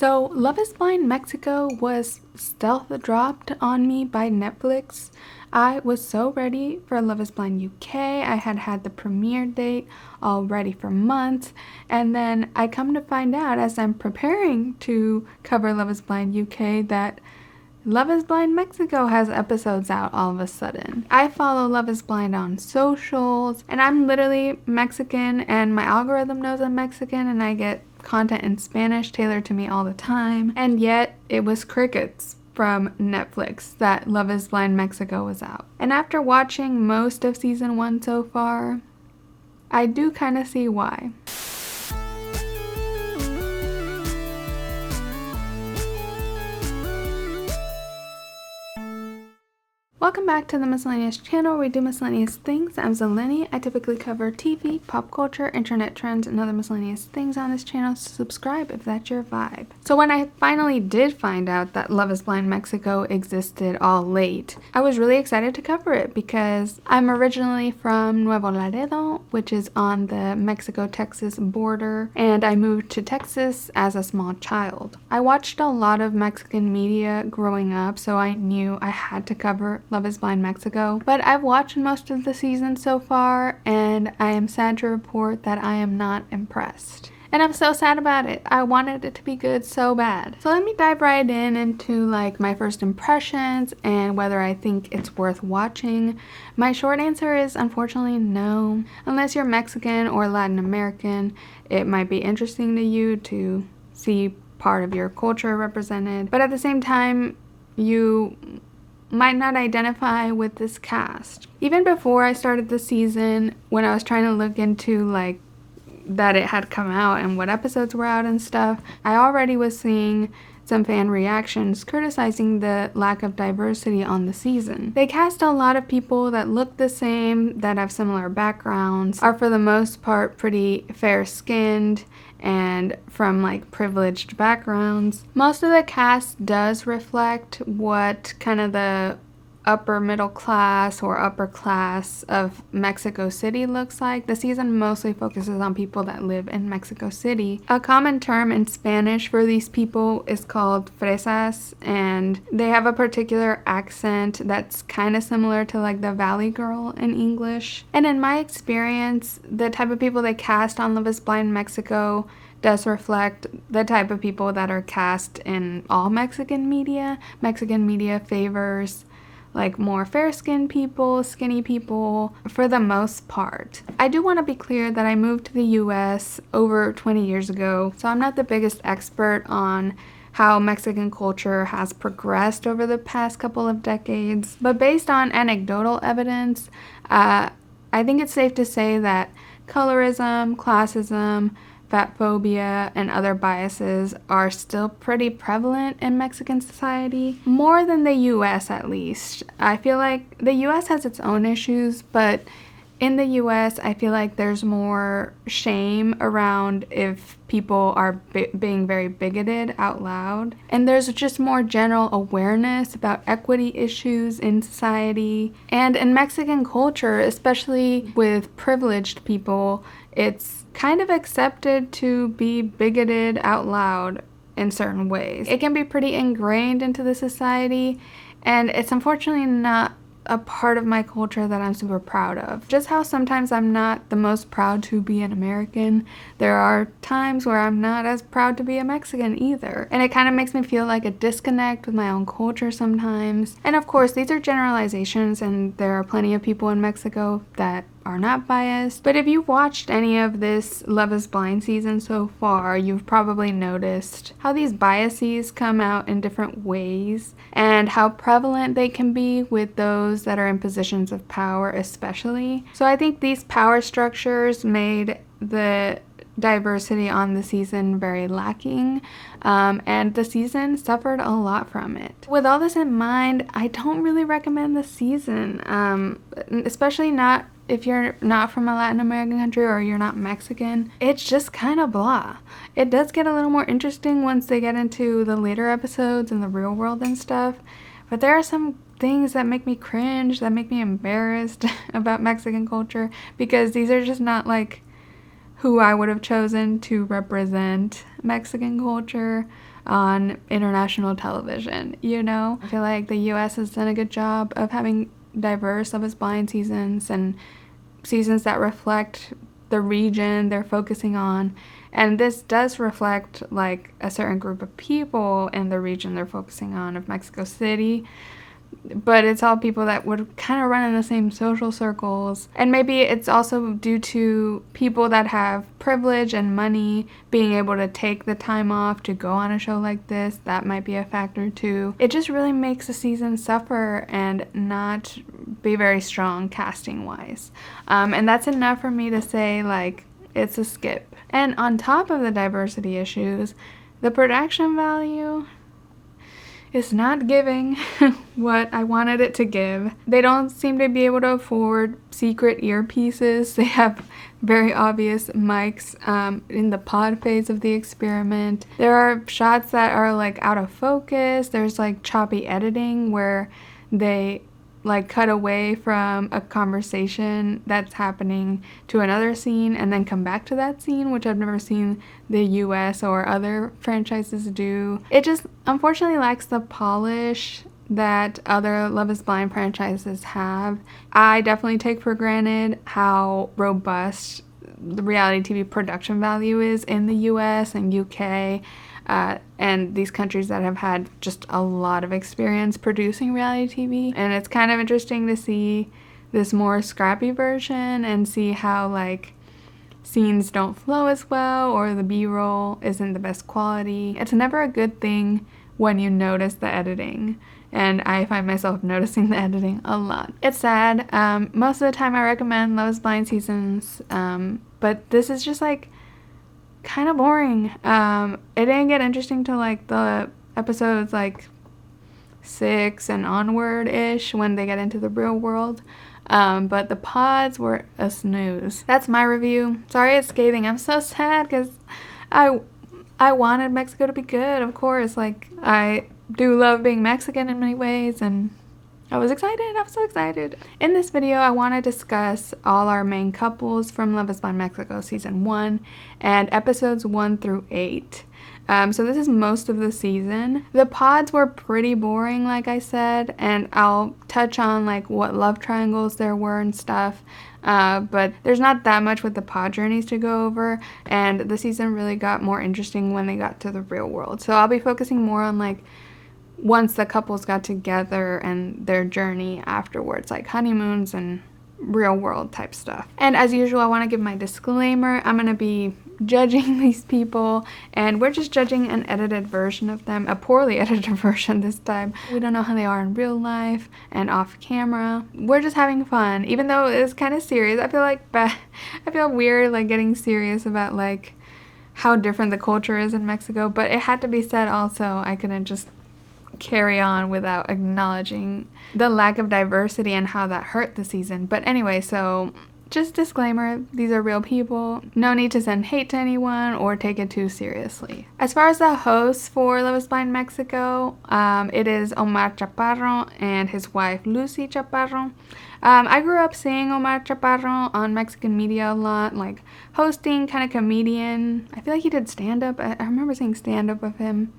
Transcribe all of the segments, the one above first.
So, Love is Blind Mexico was stealth dropped on me by Netflix. I was so ready for Love is Blind UK. I had had the premiere date all ready for months, and then I come to find out as I'm preparing to cover Love is Blind UK that Love is Blind Mexico has episodes out all of a sudden. I follow Love is Blind on socials, and I'm literally Mexican, and my algorithm knows I'm Mexican, and I get content in Spanish tailored to me all the time, and yet it was crickets from Netflix that Love is Blind Mexico was out. And after watching most of season 1 so far, I do kind of see why. Welcome back to the Miscellaneous channel where we do miscellaneous things. I'm Zeleny. I typically cover TV, pop culture, internet trends, and other miscellaneous things on this channel, so subscribe if that's your vibe. So when I finally did find out that Love is Blind Mexico existed all late, I was really excited to cover it because I'm originally from Nuevo Laredo, which is on the Mexico-Texas border, and I moved to Texas as a small child. I watched a lot of Mexican media growing up, so I knew I had to cover Love is Blind Mexico, but I've watched most of the season so far, and I am sad to report that I am not impressed. And I'm so sad about it. I wanted it to be good so bad. So let me dive right into like my first impressions and whether I think it's worth watching. My short answer is unfortunately no. Unless you're Mexican or Latin American, it might be interesting to you to see part of your culture represented, but at the same time, you might not identify with this cast. Even before I started the season, when I was trying to look into like that it had come out and what episodes were out and stuff, I already was seeing some fan reactions criticizing the lack of diversity on the season. They cast a lot of people that look the same, that have similar backgrounds, are for the most part pretty fair-skinned, and from like privileged backgrounds. Most of the cast does reflect what kind of the upper middle class or upper class of Mexico City looks like. The season mostly focuses on people that live in Mexico City. A common term in Spanish for these people is called fresas, and they have a particular accent that's kind of similar to like the Valley Girl in English. And in my experience, the type of people they cast on Love is Blind Mexico does reflect the type of people that are cast in all Mexican media. Mexican media favors like more fair-skinned people, skinny people, for the most part. I do want to be clear that I moved to the US over 20 years ago, so I'm not the biggest expert on how Mexican culture has progressed over the past couple of decades, but based on anecdotal evidence, I think it's safe to say that colorism, classism, fat phobia, and other biases are still pretty prevalent in Mexican society, more than the US at least. I feel like the US has its own issues, but in the US, I feel like there's more shame around if people are being very bigoted out loud. And there's just more general awareness about equity issues in society. And in Mexican culture, especially with privileged people, it's kind of accepted to be bigoted out loud in certain ways. It can be pretty ingrained into the society, and it's unfortunately not a part of my culture that I'm super proud of. Just how sometimes I'm not the most proud to be an American, there are times where I'm not as proud to be a Mexican either. And it kind of makes me feel like a disconnect with my own culture sometimes. And of course, these are generalizations, and there are plenty of people in Mexico that are not biased. But if you've watched any of this Love is Blind season so far, you've probably noticed how these biases come out in different ways and how prevalent they can be with those that are in positions of power especially. So I think these power structures made the diversity on the season very lacking, and the season suffered a lot from it. With all this in mind, I don't really recommend the season, especially not if you're not from a Latin American country or you're not Mexican. It's just kind of blah. It does get a little more interesting once they get into the later episodes and the real world and stuff, but there are some things that make me cringe, that make me embarrassed about Mexican culture, because these are just not like who I would have chosen to represent Mexican culture. on international television, you know? I feel like the US has done a good job of having diverse Love is Blind seasons and seasons that reflect the region they're focusing on. And this does reflect like a certain group of people in the region they're focusing on of Mexico City. But it's all people that would kind of run in the same social circles. And maybe it's also due to people that have privilege and money being able to take the time off to go on a show like this. That might be a factor too. It just really makes the season suffer and not be very strong casting wise. And that's enough for me to say like it's a skip. And on top of the diversity issues, the production value is not giving what I wanted it to give. They don't seem to be able to afford secret earpieces. They have very obvious mics in the pod phase of the experiment. There are shots that are like out of focus. There's like choppy editing where they like cut away from a conversation that's happening to another scene and then come back to that scene, which I've never seen the US or other franchises do. It just unfortunately lacks the polish that other Love is Blind franchises have. I definitely take for granted how robust the reality TV production value is in the US and UK. And these countries that have had just a lot of experience producing reality TV. And it's kind of interesting to see this more scrappy version and see how like scenes don't flow as well or the B-roll isn't the best quality. It's never a good thing when you notice the editing. And I find myself noticing the editing a lot. It's sad. Most of the time I recommend Love is Blind seasons, but this is just like kind of boring. It didn't get interesting till like the episodes like 6 and onward-ish when they get into the real world. But the pods were a snooze. That's my review. Sorry it's scathing. I'm so sad because I wanted Mexico to be good, of course. Like, I do love being Mexican in many ways, and I was excited. I was so excited. In this video, I want to discuss all our main couples from Love is Blind Mexico Season 1 and episodes 1 through 8. So this is most of the season. The pods were pretty boring, like I said, and I'll touch on like what love triangles there were and stuff. But there's not that much with the pod journeys to go over, and the season really got more interesting when they got to the real world. So I'll be focusing more on like once the couples got together and their journey afterwards, like honeymoons and real world type stuff. And as usual, I want to give my disclaimer. I'm going to be judging these people, and we're just judging an edited version of them, a poorly edited version this time. We don't know how they are in real life and off camera. We're just having fun, even though it's kind of serious. I feel weird like getting serious about like how different the culture is in Mexico, but it had to be said also. I couldn't just carry on without acknowledging the lack of diversity and how that hurt the season. But anyway, so just disclaimer, these are real people. No need to send hate to anyone or take it too seriously. As far as the hosts for Love is Blind Mexico, it is Omar Chaparro and his wife Lucy Chaparro. I grew up seeing Omar Chaparro on Mexican media a lot, like hosting, kind of comedian. I feel like he did stand-up. I remember seeing stand-up of him.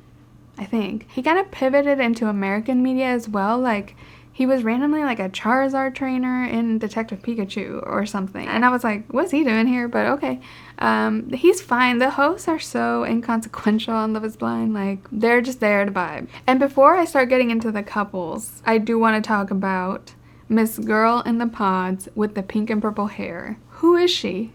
I think he kind of pivoted into American media as well. Like, he was randomly like a Charizard trainer in Detective Pikachu or something. And I was like, what's he doing here? But okay. He's fine. The hosts are so inconsequential on Love is Blind. Like, they're just there to vibe. And before I start getting into the couples, I do want to talk about Miss Girl in the Pods with the pink and purple hair. Who is she?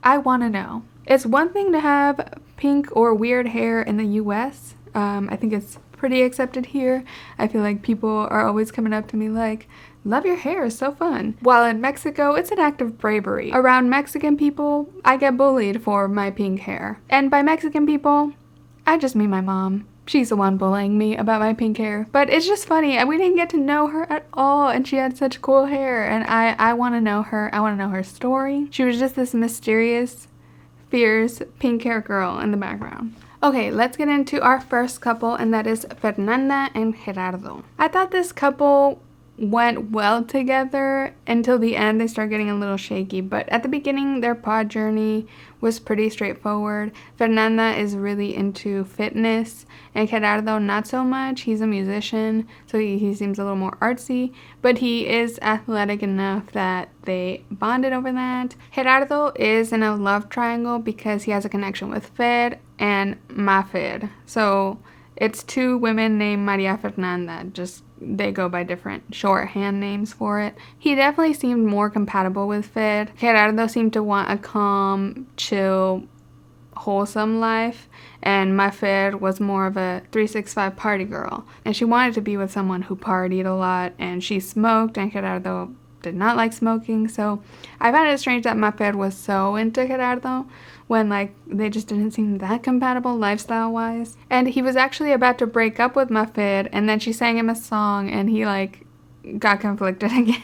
I want to know. It's one thing to have pink or weird hair in the US. I think it's pretty accepted here. I feel like people are always coming up to me like, love your hair, it's so fun. While in Mexico, it's an act of bravery. Around Mexican people, I get bullied for my pink hair. And by Mexican people, I just mean my mom. She's the one bullying me about my pink hair. But it's just funny, and we didn't get to know her at all, and she had such cool hair, and I want to know her. I want to know her story. She was just this mysterious, fierce, pink hair girl in the background. Okay, let's get into our first couple, and that is Fernanda and Gerardo. I thought this couple went well together until the end. They start getting a little shaky, but at the beginning their pod journey was pretty straightforward. Fernanda is really into fitness and Gerardo not so much. He's a musician, so he seems a little more artsy, but he is athletic enough that they bonded over that. Gerardo is in a love triangle because he has a connection with Fer and Mafer. So it's two women named Maria Fernanda, just they go by different shorthand names for it. He definitely seemed more compatible with Fer. Gerardo seemed to want a calm, chill, wholesome life, and Mafer was more of a 365 party girl. And she wanted to be with someone who partied a lot, and she smoked, and Gerardo did not like smoking. So I found it strange that Mafer was so into Gerardo when like they just didn't seem that compatible lifestyle wise. And he was actually about to break up with Mafer, and then she sang him a song and he like got conflicted again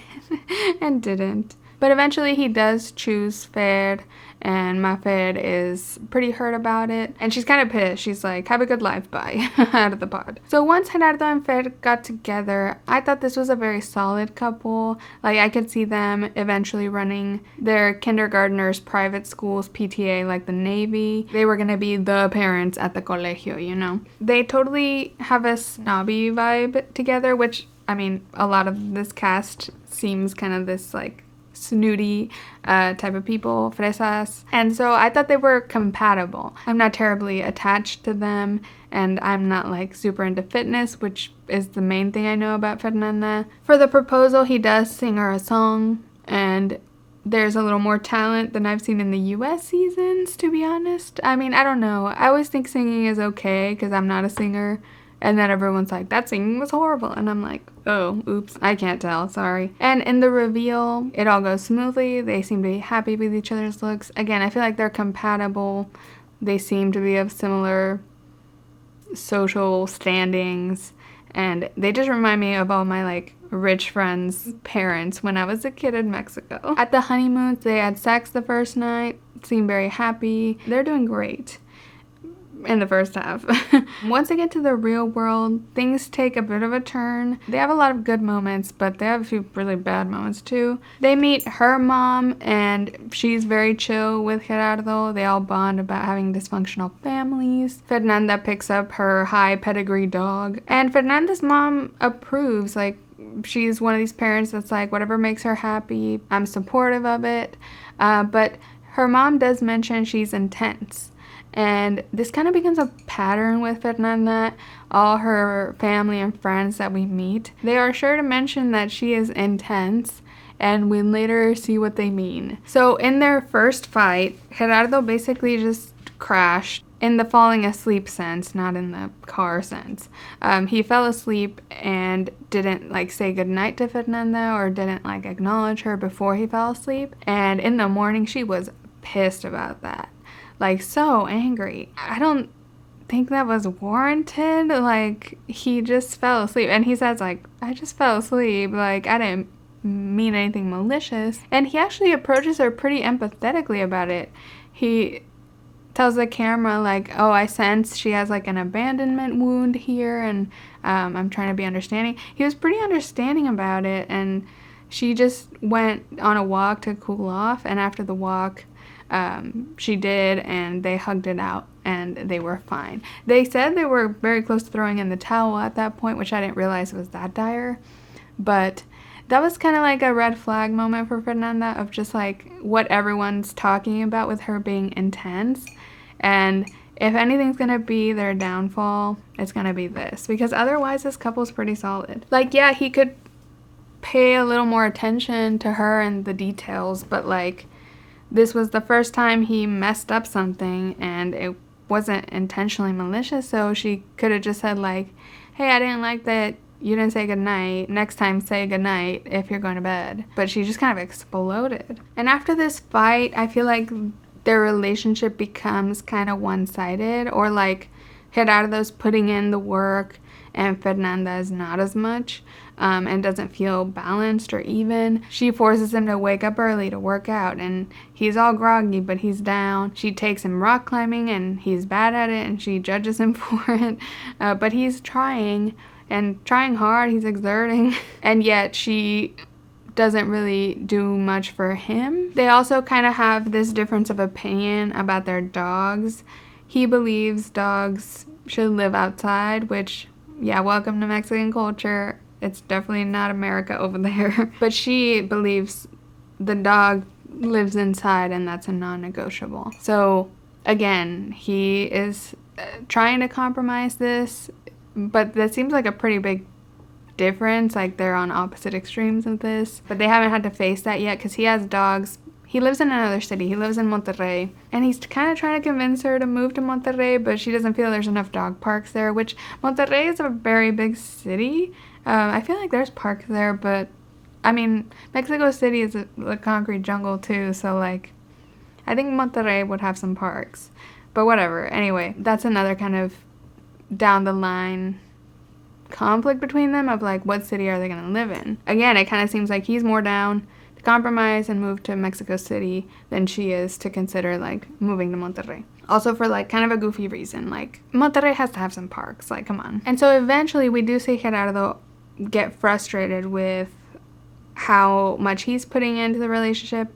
and didn't. But eventually he does choose Fer, and Mafer is pretty hurt about it. And she's kind of pissed. She's like, have a good life, bye, out of the pod. So once Gerardo and Fer got together, I thought this was a very solid couple. Like, I could see them eventually running their kindergartners' private schools PTA like the Navy. They were going to be the parents at the colegio, you know. They totally have a snobby vibe together, which, I mean, a lot of this cast seems kind of this, like, snooty type of people, fresas, and so I thought they were compatible. I'm not terribly attached to them, and I'm not like super into fitness, which is the main thing I know about Fernanda. For the proposal, he does sing her a song, and there's a little more talent than I've seen in the US seasons, to be honest. I mean, I don't know. I always think singing is okay because I'm not a singer. And then everyone's like, that singing was horrible. And I'm like, oh, oops, I can't tell, sorry. And in the reveal, it all goes smoothly. They seem to be happy with each other's looks. Again, I feel like they're compatible. They seem to be of similar social standings. And they just remind me of all my, like, rich friends' parents when I was a kid in Mexico. At the honeymoon, they had sex the first night. Seemed very happy. They're doing great in the first half. Once they get to the real world, things take a bit of a turn. They have a lot of good moments, but they have a few really bad moments too. They meet her mom, and she's very chill with Gerardo. They all bond about having dysfunctional families. Fernanda picks up her high pedigree dog, and Fernanda's mom approves. Like, she's one of these parents that's like, whatever makes her happy, I'm supportive of it. But her mom does mention she's intense. And this kind of becomes a pattern with Fernanda. All her family and friends that we meet, they are sure to mention that she is intense, and we later see what they mean. So in their first fight, Gerardo basically just crashed in the falling asleep sense, not in the car sense. He fell asleep and didn't like say goodnight to Fernanda or didn't like acknowledge her before he fell asleep. And in the morning, she was pissed about that. Like, so angry. I don't think that was warranted. Like, he just fell asleep. And he says, like, I just fell asleep. Like, I didn't mean anything malicious. And he actually approaches her pretty empathetically about it. He tells the camera, like, oh, I sense she has, like, an abandonment wound here. And I'm trying to be understanding. He was pretty understanding about it. And she just went on a walk to cool off. And after the walk, she did, and they hugged it out, and they were fine. They said they were very close to throwing in the towel at that point, which I didn't realize was that dire, but that was kind of like a red flag moment for Fernanda of just like what everyone's talking about with her being intense. And if anything's gonna be their downfall, it's gonna be this, because otherwise this couple's pretty solid. Like, yeah, he could pay a little more attention to her and the details, but like, this was the first time he messed up something, and it wasn't intentionally malicious, so she could have just said like, hey, I didn't like that you didn't say goodnight. Next time, say goodnight if you're going to bed. But she just kind of exploded. And after this fight, I feel like their relationship becomes kind of one-sided, or like Gerardo's putting in the work and Fernanda is not as much, and doesn't feel balanced or even. She forces him to wake up early to work out, and he's all groggy, but he's down. She takes him rock climbing, and he's bad at it, and she judges him for it, but he's trying, and trying hard. He's exerting, and yet she doesn't really do much for him. They also kind of have this difference of opinion about their dogs. He believes dogs should live outside, which, yeah, welcome to Mexican culture. It's definitely not America over there. But she believes the dog lives inside, and that's a non-negotiable. So again, he is trying to compromise this, but that seems like a pretty big difference. Like, they're on opposite extremes of this, but they haven't had to face that yet because he has dogs. He lives in another city. He lives in Monterrey, and he's kind of trying to convince her to move to Monterrey, but she doesn't feel there's enough dog parks there, which Monterrey is a very big city. I feel like there's parks there, but I mean, Mexico City is a concrete jungle too, so like, I think Monterrey would have some parks, but whatever. Anyway, that's another kind of down the line conflict between them of like, what city are they going to live in? Again, it kind of seems like he's more down to compromise and move to Mexico City than she is to consider like moving to Monterrey. Also for like kind of a goofy reason, like Monterrey has to have some parks, like come on. And so eventually we do see Gerardo get frustrated with how much he's putting into the relationship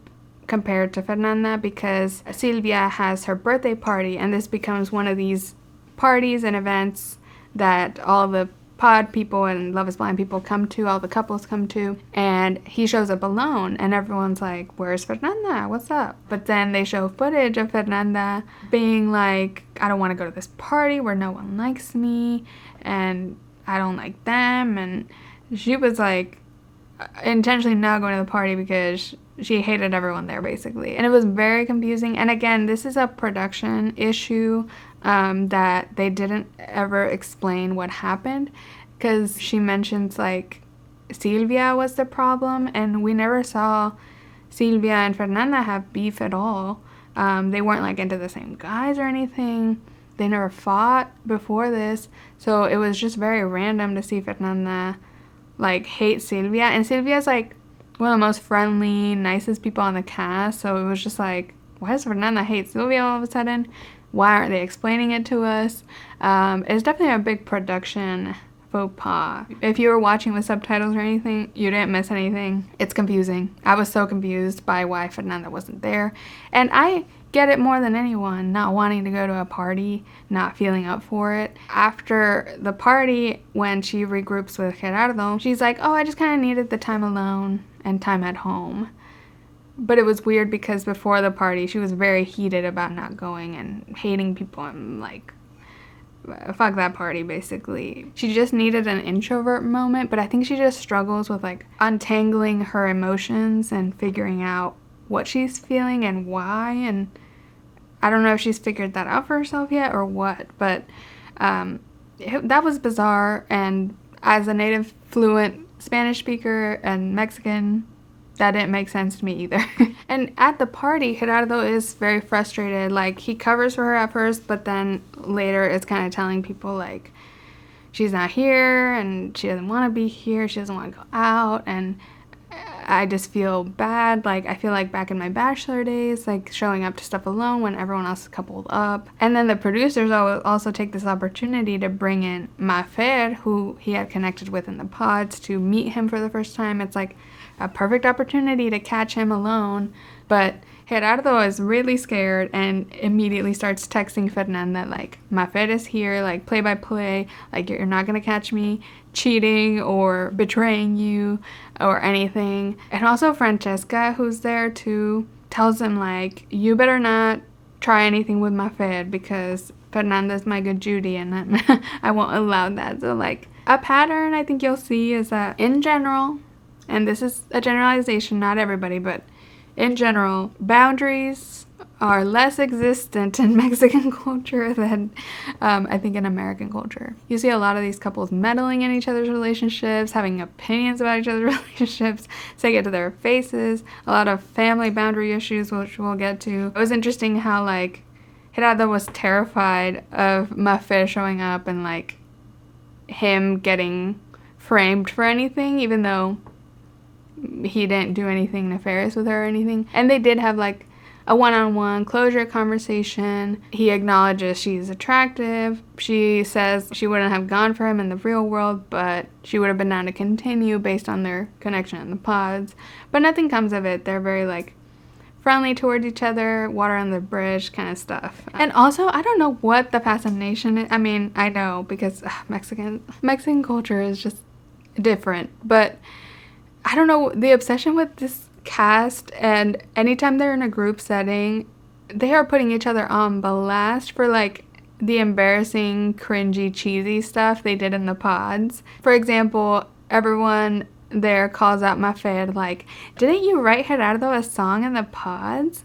compared to Fernanda, because Silvia has her birthday party, and this becomes one of these parties and events that all the pod people and Love is Blind people come to, all the couples come to, and he shows up alone, and everyone's like, where's Fernanda? What's up? But then they show footage of Fernanda being like, I don't want to go to this party where no one likes me, and I don't like them, and she was like intentionally not going to the party because she hated everyone there basically, and it was very confusing. And again, this is a production issue that they didn't ever explain what happened, because she mentions like Silvia was the problem, and we never saw Silvia and Fernanda have beef at all. They weren't like into the same guys or anything. They never fought before this, so it was just very random to see Fernanda like hate Silvia, and Silvia's like one of the most friendly, nicest people on the cast, so it was just like, why does Fernanda hate Silvia all of a sudden? Why aren't they explaining it to us? It's definitely a big production faux pas. If you were watching with subtitles or anything, you didn't miss anything. It's confusing. I was so confused by why Fernanda wasn't there, and I get it more than anyone, not wanting to go to a party, not feeling up for it. After the party, when she regroups with Gerardo, she's like, oh, I just kind of needed the time alone and time at home. But it was weird because before the party, she was very heated about not going and hating people and like, fuck that party, basically. She just needed an introvert moment, but I think she just struggles with like untangling her emotions and figuring out what she's feeling and why, and I don't know if she's figured that out for herself yet or what, but that was bizarre, and as a native fluent Spanish speaker and Mexican, that didn't make sense to me either. And at the party, Gerardo is very frustrated. Like, he covers for her at first, but then later it's kind of telling people like she's not here and she doesn't want to be here, she doesn't want to go out, and I just feel bad. Like, I feel like back in my bachelor days, like showing up to stuff alone when everyone else is coupled up. And then the producers also take this opportunity to bring in Mafer, who he had connected with in the pods, to meet him for the first time. It's like a perfect opportunity to catch him alone, but Gerardo is really scared and immediately starts texting Fernanda like, Mafer is here, like play by play, like you're not gonna catch me cheating or betraying you or anything. And also Francesca, who's there too, tells him like, you better not try anything with Mafer because Fernanda's my good Judy and I won't allow that. So like, a pattern I think you'll see is that in general, and this is a generalization, not everybody, but in general, boundaries are less existent in Mexican culture than I think in American culture. You see a lot of these couples meddling in each other's relationships, having opinions about each other's relationships, saying it to their faces, a lot of family boundary issues, which we'll get to. It was interesting how like Gerardo was terrified of Mafer showing up and, like, him getting framed for anything, even though he didn't do anything nefarious with her or anything. And they did have, like, a one-on-one closure conversation. He acknowledges she's attractive. She says she wouldn't have gone for him in the real world, but she would have been down to continue based on their connection in the pods. But nothing comes of it. They're very, like, friendly towards each other, water on the bridge kind of stuff. And also, I don't know what the fascination is. I mean, I know because Mexican culture is just different. But I don't know, the obsession with this cast, and anytime they're in a group setting, they are putting each other on blast for, like, the embarrassing, cringy, cheesy stuff they did in the pods. For example, everyone there calls out Mafer, like, didn't you write Gerardo a song in the pods?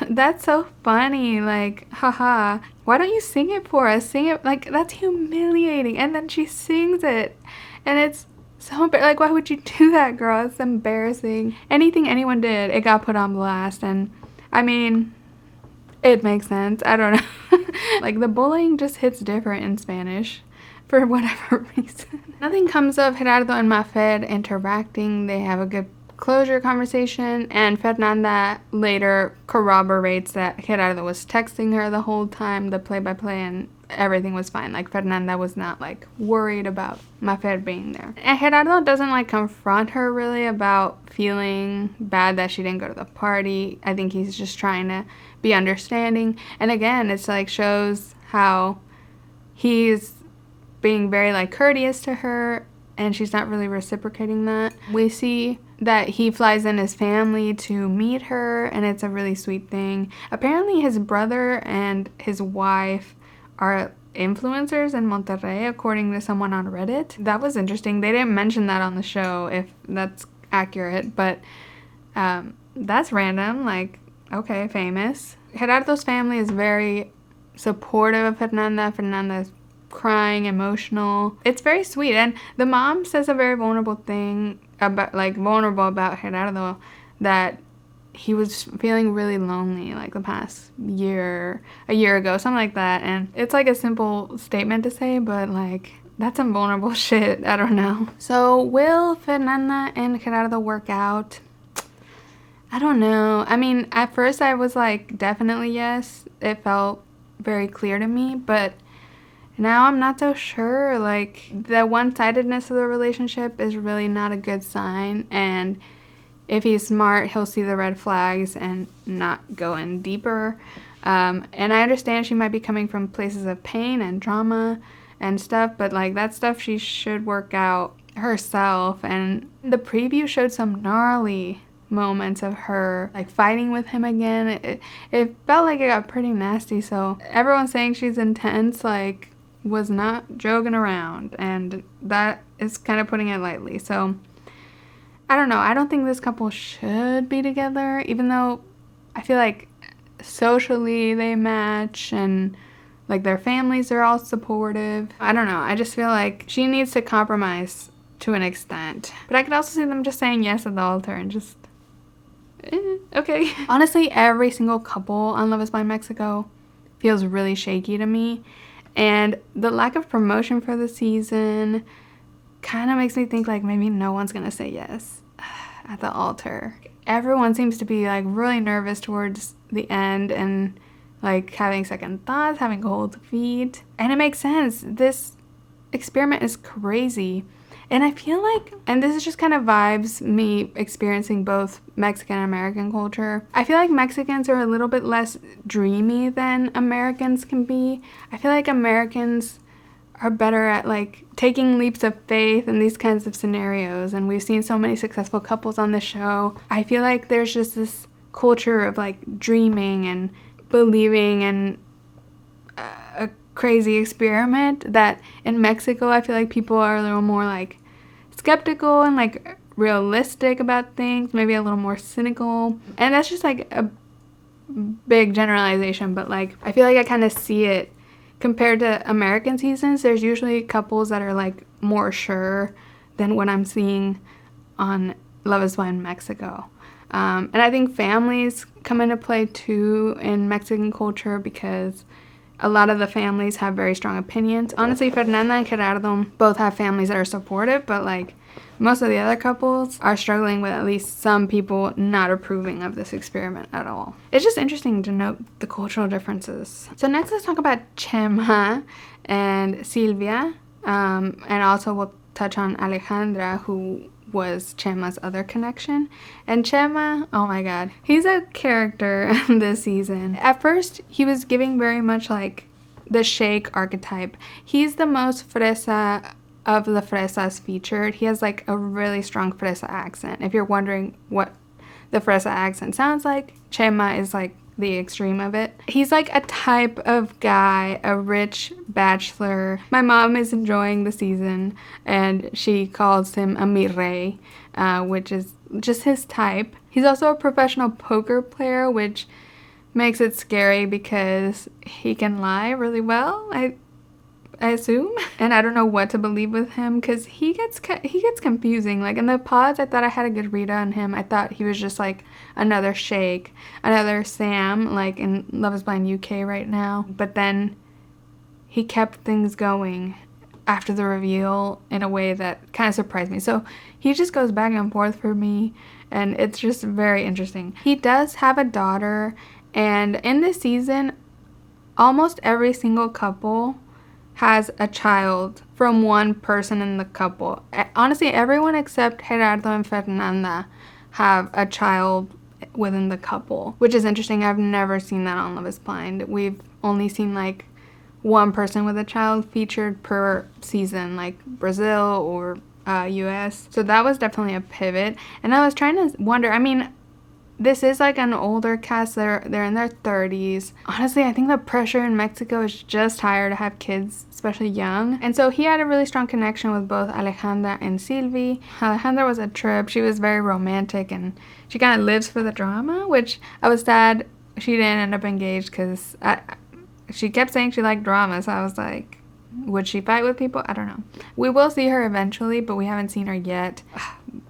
That's so funny, like, haha, why don't you sing it for us? Sing it, like, that's humiliating. And then she sings it, and it's so, like, why would you do that, girl? It's embarrassing. Anything anyone did, it got put on blast. And I mean, it makes sense. I don't know. Like, the bullying just hits different in Spanish for whatever reason. Nothing comes of Gerardo and Mafer interacting. They have a good closure conversation, and Fernanda later corroborates that Gerardo was texting her the whole time, the play-by-play, and everything was fine. Like, Fernanda was not, like, worried about Mafer being there. And Gerardo doesn't, like, confront her really about feeling bad that she didn't go to the party. I think he's just trying to be understanding. And again, it's, like, shows how he's being very, like, courteous to her, and she's not really reciprocating that. We see that he flies in his family to meet her, and it's a really sweet thing. Apparently his brother and his wife are influencers in Monterrey, according to someone on Reddit. That was interesting. They didn't mention that on the show, if that's accurate, but that's random. Like, okay, famous. Gerardo's family is very supportive of Fernanda. Fernanda is crying, emotional. It's very sweet. And the mom says a very vulnerable thing about, like, vulnerable about Gerardo, that he was feeling really lonely, like, the past year, a year ago, something like that. And it's, like, a simple statement to say, but, like, that's some vulnerable shit. I don't know. So will Fernanda and Gerardo work out? I don't know. I mean, at first I was like, definitely yes. It felt very clear to me, but now I'm not so sure. Like, the one-sidedness of the relationship is really not a good sign, and if he's smart, he'll see the red flags and not go in deeper. And I understand she might be coming from places of pain and trauma and stuff, but, like, that stuff she should work out herself. And the preview showed some gnarly moments of her, like, fighting with him again. It felt like it got pretty nasty, so everyone saying she's intense, like, was not joking around, and that is kind of putting it lightly. So I don't know. I don't think this couple should be together, even though I feel like socially they match, and, like, their families are all supportive. I don't know. I just feel like she needs to compromise to an extent. But I could also see them just saying yes at the altar and just, okay. Honestly, every single couple on Love is Blind Mexico feels really shaky to me. And the lack of promotion for the season kind of makes me think, like, maybe no one's going to say yes at the altar. Everyone seems to be, like, really nervous towards the end and, like, having second thoughts, having cold feet. And it makes sense. This experiment is crazy. And I feel like, and this is just kind of vibes me experiencing both Mexican and American culture. I feel like Mexicans are a little bit less dreamy than Americans can be. I feel like Americans are better at, like, taking leaps of faith in these kinds of scenarios. And we've seen so many successful couples on the show. I feel like there's just this culture of, like, dreaming and believing in a crazy experiment that in Mexico I feel like people are a little more, like, skeptical and, like, realistic about things, maybe a little more cynical. And that's just, like, a big generalization, but, like, I feel like I kind of see it compared to American seasons. There's usually couples that are, like, more sure than what I'm seeing on Love is Blind Mexico. And I think families come into play too in Mexican culture because a lot of the families have very strong opinions. Honestly, Fernanda and Gerardo both have families that are supportive, but like most of the other couples are struggling with at least some people not approving of this experiment at all. It's just interesting to note the cultural differences. So next, let's talk about Chema and Silvia, and also we'll touch on Alejandra, who was Chema's other connection. And Chema, oh my god, he's a character this season. At first, he was giving very much like the Shake archetype. He's the most fresa of the fresas featured. He has like a really strong fresa accent. If you're wondering what the fresa accent sounds like, Chema is like the extreme of it. He's like a type of guy, a rich bachelor. My mom is enjoying the season and she calls him a mi rey, which is just his type. He's also a professional poker player, which makes it scary because he can lie really well, I assume. And I don't know what to believe with him because he gets confusing. Like in the pods, I thought I had a good read on him. I thought he was just like another Shake, another Sam, like in Love is Blind UK right now. But then he kept things going after the reveal in a way that kind of surprised me. So he just goes back and forth for me, and it's just very interesting. He does have a daughter, and in this season, almost every single couple has a child from one person in the couple. Honestly, everyone except Gerardo and Fernanda have a child within the couple, which is interesting. I've never seen that on Love is Blind. We've only seen like one person with a child featured per season, like Brazil or US. So that was definitely a pivot. And I was trying to wonder, I mean, this is like an older cast. They're in their 30s. Honestly, I think the pressure in Mexico is just higher to have kids, especially young. And so he had a really strong connection with both Alejandra and Silvia. Alejandra was a trip. She was very romantic and she kind of lives for the drama, which I was sad she didn't end up engaged because she kept saying she liked drama. So I was like, would she fight with people? I don't know. We will see her eventually, but we haven't seen her yet.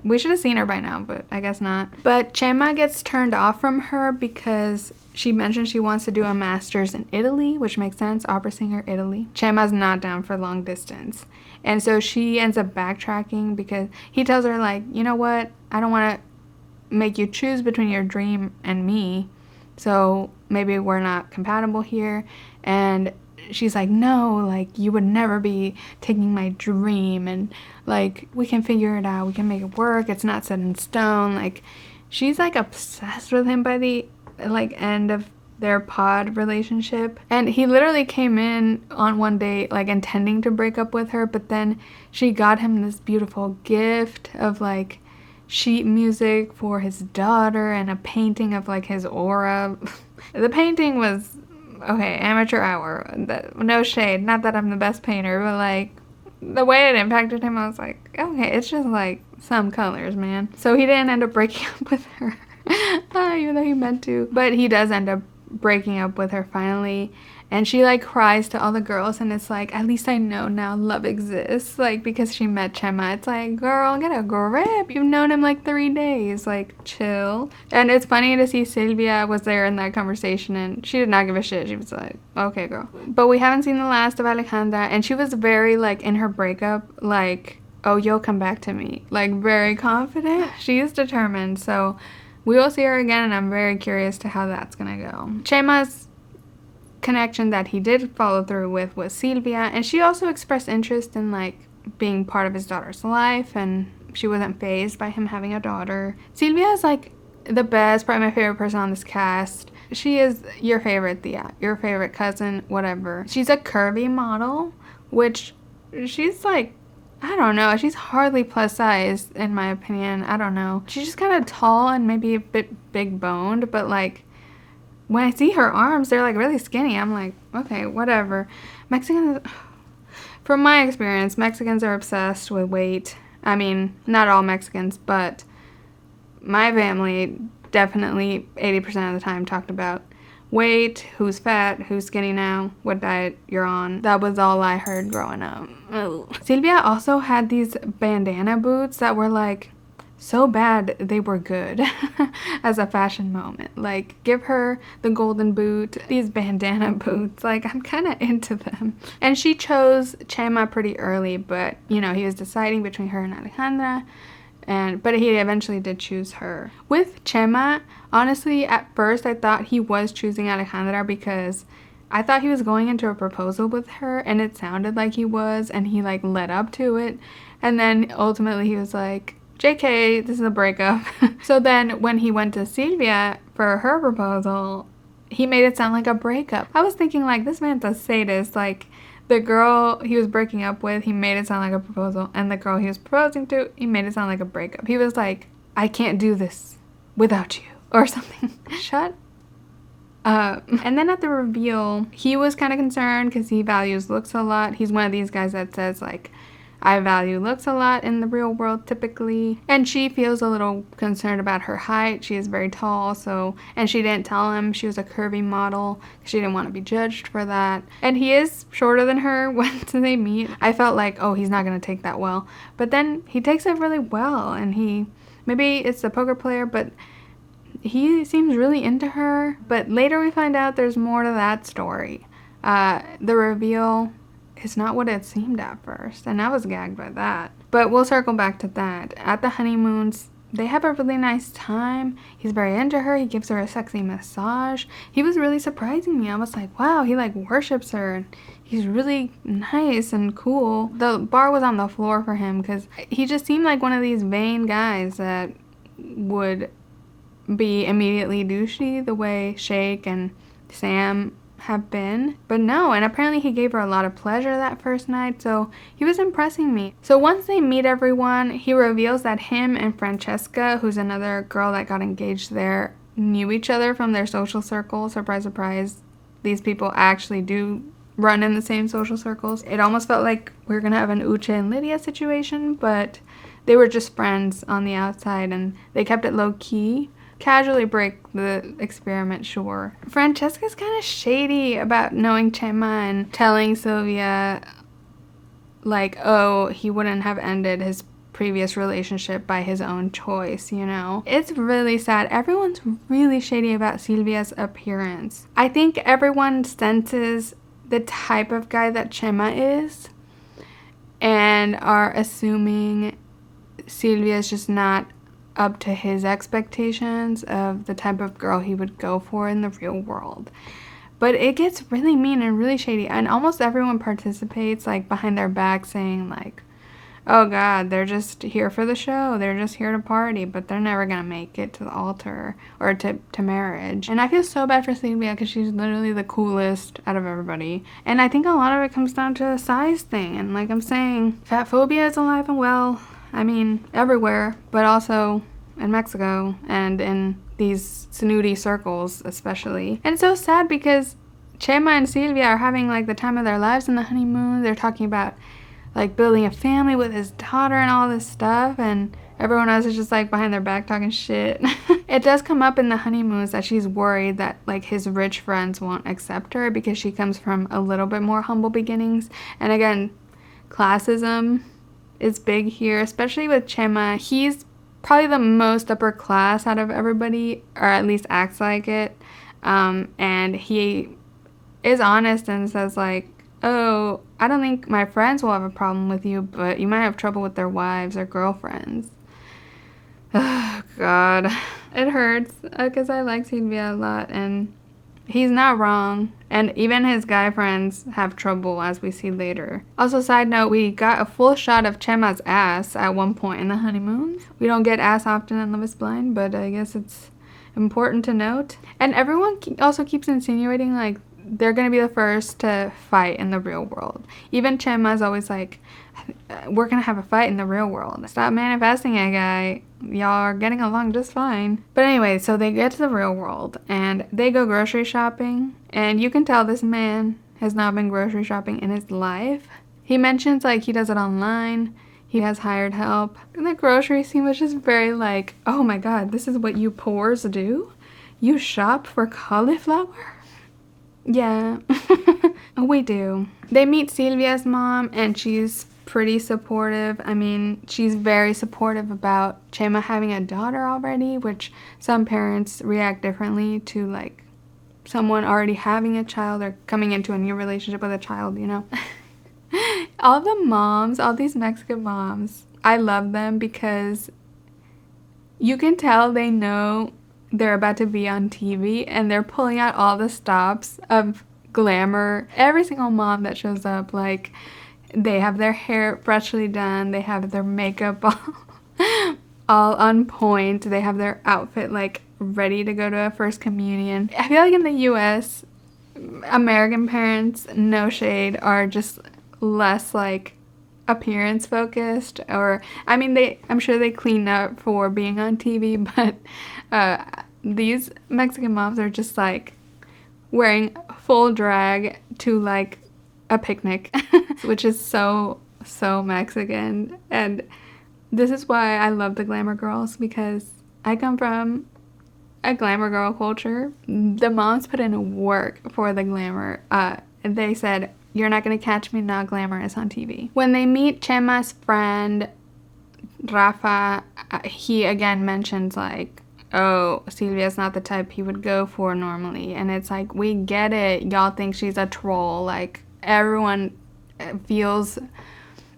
We should have seen her by now, but I guess not. But Chema gets turned off from her because she mentioned she wants to do a master's in Italy, which makes sense. Opera singer, Italy. Chema's not down for long distance. And so she ends up backtracking because he tells her, like, you know what? I don't want to make you choose between your dream and me. So maybe we're not compatible here. And she's like, no, like, you would never be taking my dream, and like, we can figure it out, we can make it work, it's not set in stone. Like, she's like obsessed with him by the like end of their pod relationship. And he literally came in on one date like intending to break up with her, but then she got him this beautiful gift of like sheet music for his daughter and a painting of like his aura. The painting was okay, amateur hour. No shade. Not that I'm the best painter, but like the way it impacted him, I was like, okay, it's just like some colors, man. So he didn't end up breaking up with her, even though he meant to. But he does end up breaking up with her finally. And she like cries to all the girls, and it's like, at least I know now love exists. Like, because she met Chema. It's like, girl, get a grip. You've known him like 3 days. Like, chill. And it's funny to see Silvia was there in that conversation, and she did not give a shit. She was like, okay, girl. But we haven't seen the last of Alejandra, and she was very like in her breakup, like, oh, you'll come back to me. Like, very confident. She is determined. So we will see her again, and I'm very curious to how that's gonna go. Chema's connection that he did follow through with was Silvia, and she also expressed interest in like being part of his daughter's life, and she wasn't fazed by him having a daughter. Silvia is like the best, probably my favorite person on this cast. She is your favorite Thea, your favorite cousin, whatever. She's a curvy model, which she's like, I don't know, she's hardly plus size in my opinion. I don't know, she's just kind of tall and maybe a bit big boned, but like when I see her arms, they're like really skinny. I'm like, okay, whatever. Mexicans, from my experience, Mexicans are obsessed with weight. I mean, not all Mexicans, but my family definitely 80% of the time talked about weight, who's fat, who's skinny now, what diet you're on. That was all I heard growing up. Ugh. Silvia also had these bandana boots that were like so bad they were good as a fashion moment. Like, give her the golden boot, these bandana boots. Like, I'm kind of into them. And she chose Chema pretty early, but, you know, he was deciding between her and Alejandra. But he eventually did choose her. With Chema, honestly, at first I thought he was choosing Alejandra because I thought he was going into a proposal with her, and it sounded like he was, and he like led up to it. And then ultimately he was like, JK, this is a breakup. So then when he went to Silvia for her proposal, he made it sound like a breakup. I was thinking, like, this man's a sadist. Like, the girl he was breaking up with, he made it sound like a proposal. And the girl he was proposing to, he made it sound like a breakup. He was like, I can't do this without you, or something. Shut up. And then at the reveal, he was kind of concerned because he values looks a lot. He's one of these guys that says, like, I value looks a lot in the real world typically. And she feels a little concerned about her height. She is very tall, and she didn't tell him she was a curvy model. She didn't want to be judged for that. And he is shorter than her when they meet. I felt like, oh, he's not going to take that well. But then he takes it really well, and maybe it's the poker player, but he seems really into her. But later we find out there's more to that story. The reveal is not what it seemed at first, and I was gagged by that. But we'll circle back to that. At the honeymoons, they have a really nice time. He's very into her. He gives her a sexy massage. He was really surprising me. I was like, wow, he like worships her, and he's really nice and cool. The bar was on the floor for him because he just seemed like one of these vain guys that would be immediately douchey the way Shake and Sam have been. But no, and apparently he gave her a lot of pleasure that first night, so he was impressing me. So once they meet everyone, he reveals that him and Francesca, who's another girl that got engaged there, knew each other from their social circle. Surprise, surprise, these people actually do run in the same social circles. It almost felt like we were gonna have an Uche and Lydia situation, but they were just friends on the outside, and they kept it low-key. Casually break the experiment, sure. Francesca's kind of shady about knowing Chema and telling Silvia, like, oh, he wouldn't have ended his previous relationship by his own choice, you know? It's really sad. Everyone's really shady about Silvia's appearance. I think everyone senses the type of guy that Chema is and are assuming Silvia's just not up to his expectations of the type of girl he would go for in the real world. But it gets really mean and really shady, and almost everyone participates, like, behind their back saying, like, oh god, they're just here for the show, they're just here to party, but they're never gonna make it to the altar or to marriage. And I feel so bad for Silvia because she's literally the coolest out of everybody. And I think a lot of it comes down to a size thing, and like I'm saying, fat phobia is alive and well. I mean, everywhere, but also in Mexico and in these snooty circles especially. And it's so sad because Chema and Silvia are having like the time of their lives in the honeymoon. They're talking about like building a family with his daughter and all this stuff, and everyone else is just like behind their back talking shit. It does come up in the honeymoons that she's worried that like his rich friends won't accept her because she comes from a little bit more humble beginnings. And again, classism is big here, especially with Chema. He's probably the most upper class out of everybody, or at least acts like it. And he is honest and says like, oh, I don't think my friends will have a problem with you, but you might have trouble with their wives or girlfriends. Oh, God. It hurts because I like Silvia a lot, and he's not wrong. And even his guy friends have trouble, as we see later. Also, side note, we got a full shot of Chema's ass at one point in the honeymoon. We don't get ass often in Love is Blind, but I guess it's important to note. And everyone also keeps insinuating, like, they're going to be the first to fight in the real world. Even Chema's always like, we're going to have a fight in the real world. Stop manifesting it, guy. Y'all are getting along just fine. But anyway, so they get to the real world and they go grocery shopping. And you can tell this man has not been grocery shopping in his life. He mentions like he does it online. He has hired help. And the grocery scene was just very like, oh my god, this is what you poors do? You shop for cauliflower? Yeah, we do. They meet Silvia's mom, and she's pretty supportive. I mean, she's very supportive about Chema having a daughter already, which some parents react differently to, like, someone already having a child or coming into a new relationship with a child, you know? All the moms, all these Mexican moms, I love them because you can tell they know they're about to be on TV and they're pulling out all the stops of glamour. Every single mom that shows up, like, they have their hair freshly done, they have their makeup all on point, they have their outfit, like, ready to go to a first communion. I feel like in the US, American parents, no shade, are just less, like, appearance focused, or I mean, I'm sure they clean up for being on TV, but these Mexican moms are just, like, wearing full drag to, like, a picnic, which is so Mexican. And this is why I love the glamour girls, because I come from a glamour girl culture. The moms put in work for the glamour. They said, "You're not going to catch me not glamorous on TV." When they meet Chema's friend, Rafa, he again mentions, like, oh, Silvia's not the type he would go for normally. And it's like, we get it. Y'all think she's a troll. Like, everyone feels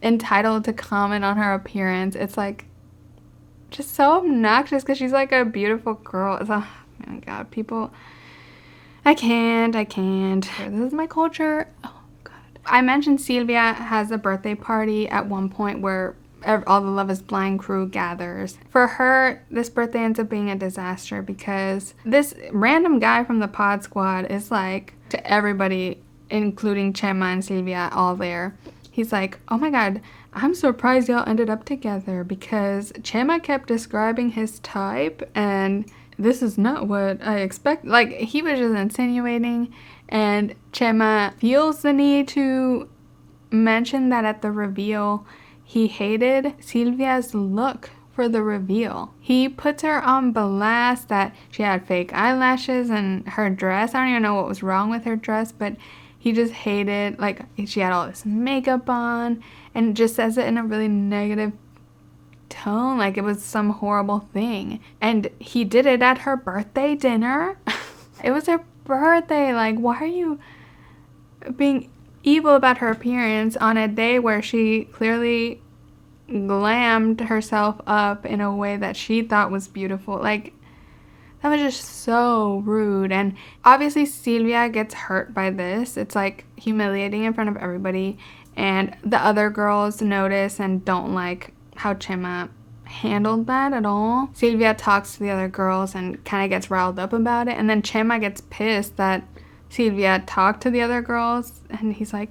entitled to comment on her appearance. It's, like, just so obnoxious because she's, like, a beautiful girl. It's, oh my God, people. I can't. This is my culture. Oh, God. I mentioned Silvia has a birthday party at one point where all the Love is Blind crew gathers. For her, this birthday ends up being a disaster because this random guy from the pod squad is like, to everybody, including Chema and Silvia, all there, he's like, oh my God, I'm surprised y'all ended up together because Chema kept describing his type and this is not what I expect. Like, he was just insinuating, and Chema feels the need to mention that at the reveal he hated Silvia's look for the reveal. He puts her on blast that she had fake eyelashes and her dress. I don't even know what was wrong with her dress, but he just hated, like, she had all this makeup on, and just says it in a really negative tone, like it was some horrible thing. And he did it at her birthday dinner. It was her birthday. Like, why are you being evil about her appearance on a day where she clearly glammed herself up in a way that she thought was beautiful? Like, that was just so rude. And obviously Silvia gets hurt by this. It's, like, humiliating in front of everybody, and the other girls notice and don't like how Chema handled that at all. Silvia talks to the other girls and kind of gets riled up about it, and then Chema gets pissed that Silvia talked to the other girls, and he's like,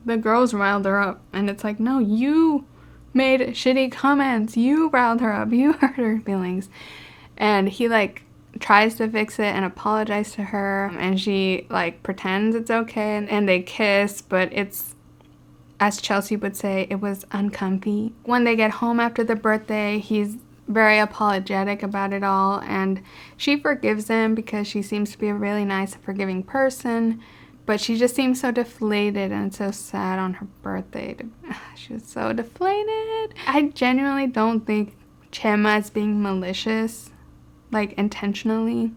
the girls riled her up. And it's like, no, you made shitty comments, you riled her up, you hurt her feelings. And he, like, tries to fix it and apologize to her, and she, like, pretends it's okay, and they kiss, but it's, as Chelsea would say, it was uncomfy. When they get home after the birthday, he's very apologetic about it all, and she forgives him because she seems to be a really nice, forgiving person, but she just seems so deflated and so sad on her birthday. She was so deflated. I genuinely don't think Chema is being malicious, like, intentionally,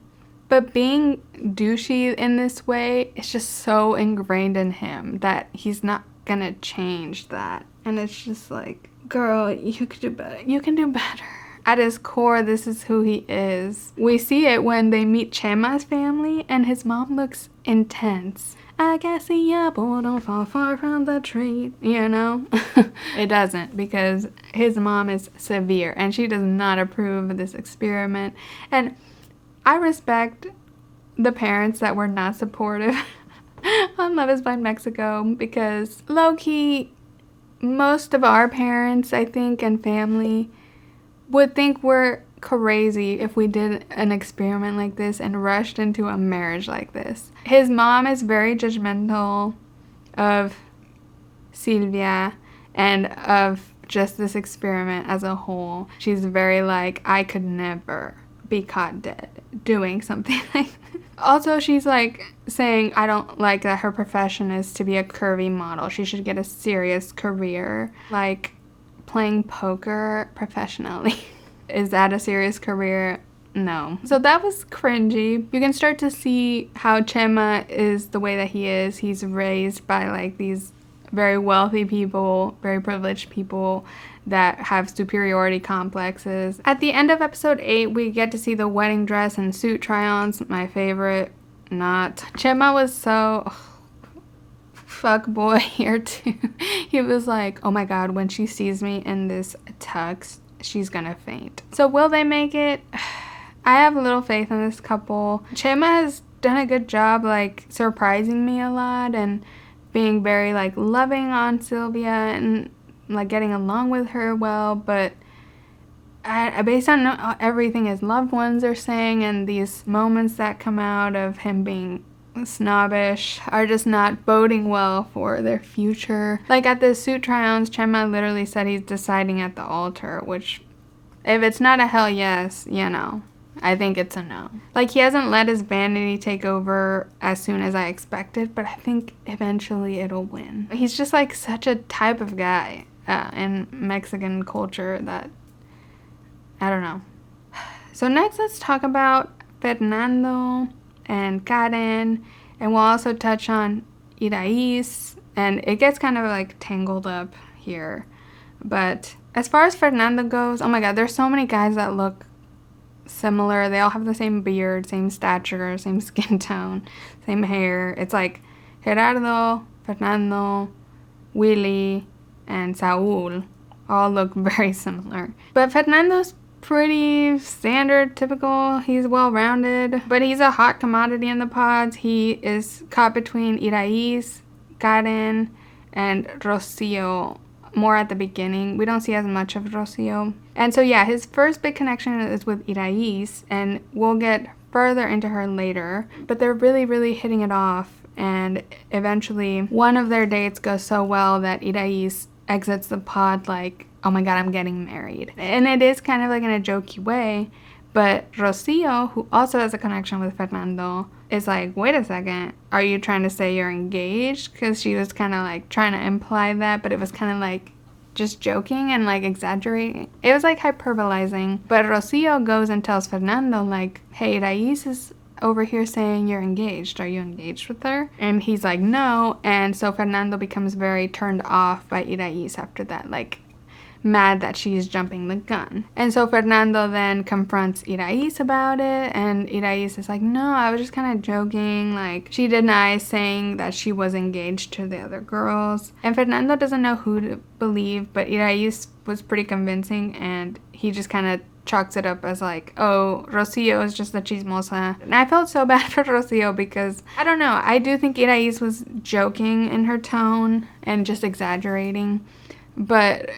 but being douchey in this way is just so ingrained in him that he's not gonna change that. And it's just like, girl, you could do better. You can do better. At his core, this is who he is. We see it when they meet Chema's family and his mom looks intense. I guess the apple don't fall far from the tree, you know? It doesn't, because his mom is severe and she does not approve of this experiment. And I respect the parents that were not supportive on Love is Blind Mexico, because low-key, most of our parents, I think, and family would think we're crazy if we did an experiment like this and rushed into a marriage like this. His mom is very judgmental of Silvia and of just this experiment as a whole. She's very like, I could never be caught dead doing something like this. Also, she's like saying, I don't like that her profession is to be a curvy model. She should get a serious career, like playing poker professionally. Is that a serious career? No. So that was cringy. You can start to see how Chema is the way that he is. He's raised by like these very wealthy people, very privileged people that have superiority complexes. At the end of episode 8, we get to see the wedding dress and suit try-ons. My favorite, not. Chema was so fuck boy here too. He was like, oh my god, when she sees me in this tux, she's gonna faint. So will they make it? I have little faith in this couple. Chema has done a good job like surprising me a lot and being very like loving on Silvia and like getting along with her well, but based on everything his loved ones are saying and these moments that come out of him being snobbish are just not boding well for their future. Like at the suit try-ons, Chema literally said he's deciding at the altar, which if it's not a hell yes, you know, I think it's a no. Like, he hasn't let his vanity take over as soon as I expected, but I think eventually it'll win. He's just like such a type of guy in Mexican culture that, I don't know. So next, let's talk about Fernando and Karen, and we'll also touch on Irais, and it gets kind of like tangled up here. But as far as Fernando goes, oh my god, there's so many guys that look similar. They all have the same beard, same stature, same skin tone, same hair. It's like Gerardo, Fernando, Willy, and Saul all look very similar. But Fernando's pretty standard, typical. He's well-rounded, but he's a hot commodity in the pods. He is caught between Irais, Karen, and Rocio, more at the beginning. We don't see as much of Rocio. And so yeah, his first big connection is with Irais, and we'll get further into her later, but they're really, really hitting it off, and eventually one of their dates goes so well that Irais exits the pod like, oh my god, I'm getting married. And it is kind of like in a jokey way, but Rocio, who also has a connection with Fernando, is like, wait a second, are you trying to say you're engaged? Because she was kind of like trying to imply that, but it was kind of like just joking and like exaggerating. It was like hyperbolizing. But Rocio goes and tells Fernando like, hey, Irais is over here saying you're engaged. Are you engaged with her? And he's like, no. And so Fernando becomes very turned off by Irais after that, like mad that she's jumping the gun. And so Fernando then confronts Irais about it, and Irais is like, no, I was just kind of joking. Like, she denies saying that she was engaged to the other girls. And Fernando doesn't know who to believe, but Irais was pretty convincing, and he just kind of chalks it up as like, oh, Rocio is just a chismosa. And I felt so bad for Rocio because, I don't know, I do think Irais was joking in her tone and just exaggerating, but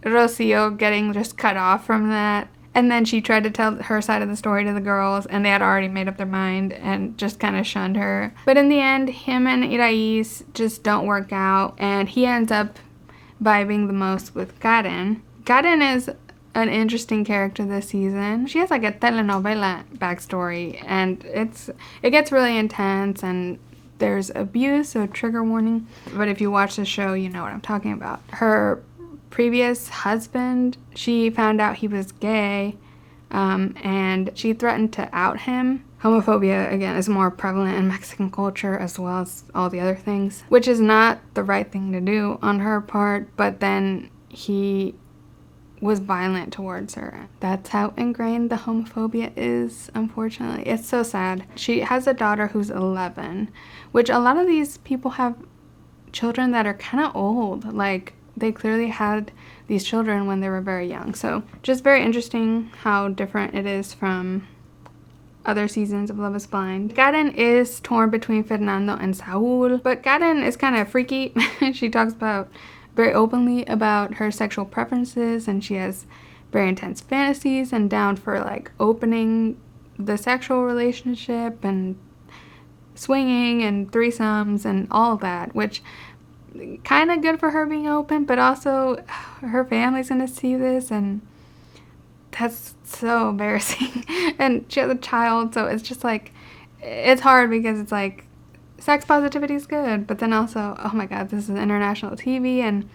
Rocio getting just cut off from that. And then she tried to tell her side of the story to the girls, and they had already made up their mind and just kind of shunned her. But in the end, him and Irais just don't work out, and he ends up vibing the most with Karen. Karen is an interesting character this season. She has like a telenovela backstory, and it gets really intense, and there's abuse, so trigger warning. But if you watch the show, you know what I'm talking about. Her previous husband, she found out he was gay, and she threatened to out him. Homophobia, again, is more prevalent in Mexican culture as well as all the other things, which is not the right thing to do on her part, but then he was violent towards her. That's how ingrained the homophobia is, unfortunately. It's so sad. She has a daughter who's 11, which a lot of these people have children that are kind of old. Like, they clearly had these children when they were very young. So just very interesting how different it is from other seasons of Love is Blind. Karen is torn between Fernando and Saul, but Karen is kind of freaky. She talks about very openly about her sexual preferences, and she has very intense fantasies and down for like opening the sexual relationship and swinging and threesomes and all that, which kind of good for her being open, but also her family's gonna see this, and that's so embarrassing. And she has a child, so it's just like, it's hard because it's like sex positivity is good, but then also, oh my god, this is international TV and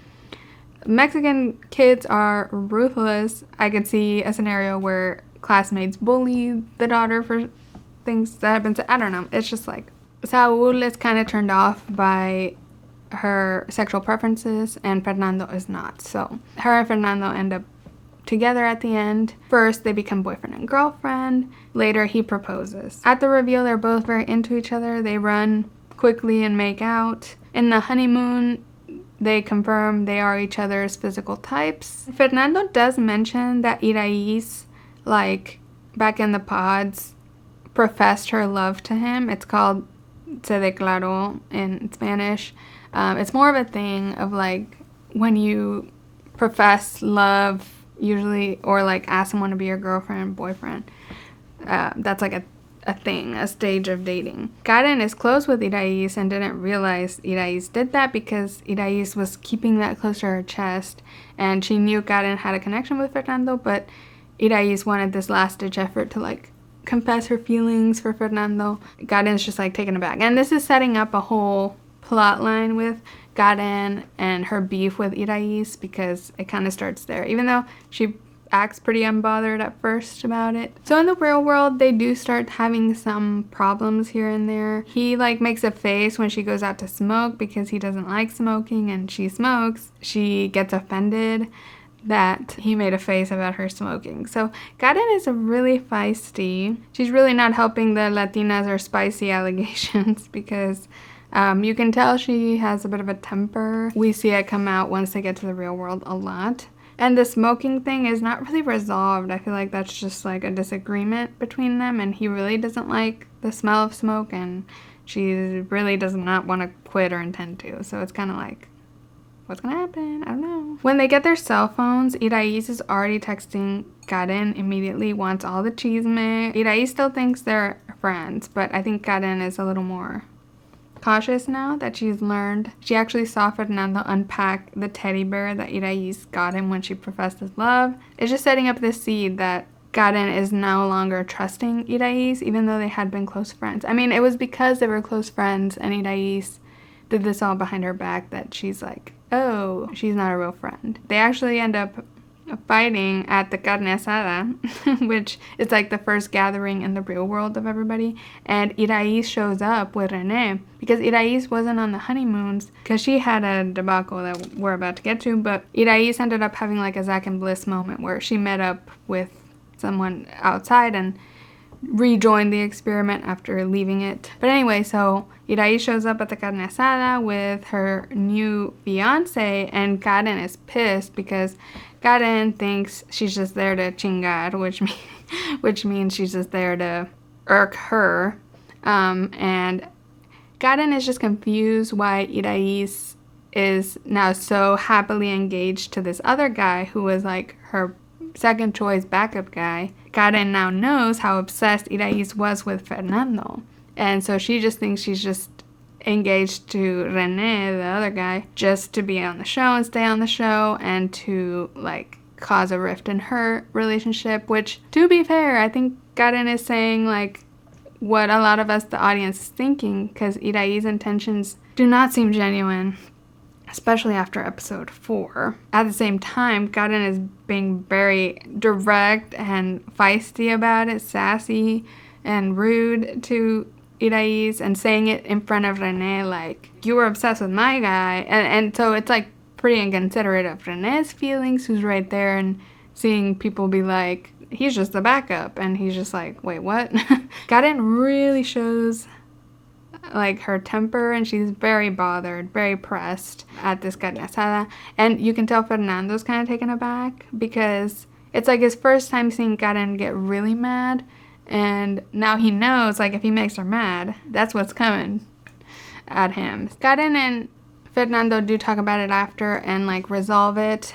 Mexican kids are ruthless. I could see a scenario where classmates bully the daughter for things that have been said. I don't know. It's just like Saul is kind of turned off by her sexual preferences and Fernando is not. So her and Fernando end up together at the end. First, they become boyfriend and girlfriend. Later, he proposes. At the reveal, they're both very into each other. They run quickly and make out. In the honeymoon, they confirm they are each other's physical types. Fernando does mention that Irais, like, back in the pods, professed her love to him. It's called se declaró in Spanish. It's more of a thing of, like, when you profess love, usually, or, like, ask someone to be your girlfriend, boyfriend. That's, like, a thing, a stage of dating. Karen is close with Irais and didn't realize Irais did that because Irais was keeping that close to her chest and she knew Karen had a connection with Fernando, but Irais wanted this last-ditch effort to, like, confess her feelings for Fernando. Karen's just, like, taken aback. And this is setting up a whole plot line with Karen and her beef with Irais because it kind of starts there, even though she acts pretty unbothered at first about it. So in the real world, they do start having some problems here and there. He, like, makes a face when she goes out to smoke because he doesn't like smoking and she smokes. She gets offended that he made a face about her smoking. So Karen is really feisty. She's really not helping the Latinas or spicy allegations because you can tell she has a bit of a temper. We see it come out once they get to the real world a lot. And the smoking thing is not really resolved. I feel like that's just like a disagreement between them and he really doesn't like the smell of smoke and she really does not want to quit or intend to. So it's kind of like, what's gonna happen? I don't know. When they get their cell phones, Irais is already texting Karen immediately, wants all the chisme. Irais still thinks they're friends, but I think Karen is a little more cautious now that she's learned. She actually saw Fernando unpack the teddy bear that Irais got him when she professed his love. It's just setting up this seed that Karen is no longer trusting Irais, even though they had been close friends. I mean, it was because they were close friends and Irais did this all behind her back that she's like, oh, she's not a real friend. They actually end up fighting at the carne asada, which is like the first gathering in the real world of everybody, and Irais shows up with Rene because Irais wasn't on the honeymoons because she had a debacle that we're about to get to, but Irais ended up having like a Zach and Bliss moment where she met up with someone outside and rejoined the experiment after leaving it. But anyway, so Irais shows up at the carne asada with her new fiance and Karen is pissed because Karen thinks she's just there to chingar, which means she's just there to irk her. And Karen is just confused why Irais is now so happily engaged to this other guy who was like her second choice backup guy. Karen now knows how obsessed Irais was with Fernando. And so she just thinks she's just engaged to Rene, the other guy, just to be on the show and stay on the show and to, like, cause a rift in her relationship, which, to be fair, I think Karen is saying, like, what a lot of us, the audience, is thinking, because Irais' intentions do not seem genuine, especially after episode 4. At the same time, Karen is being very direct and feisty about it, sassy and rude to Irais and saying it in front of Rene, like, you were obsessed with my guy. And so it's, like, pretty inconsiderate of Rene's feelings, who's right there, and seeing people be like, he's just the backup. And he's just like, wait, what? Karen really shows, like, her temper, and she's very bothered, very pressed at this carne asada. And you can tell Fernando's kind of taken aback because it's, like, his first time seeing Karen get really mad. And now he knows, like, if he makes her mad, that's what's coming at him. Karen and Fernando do talk about it after and, like, resolve it.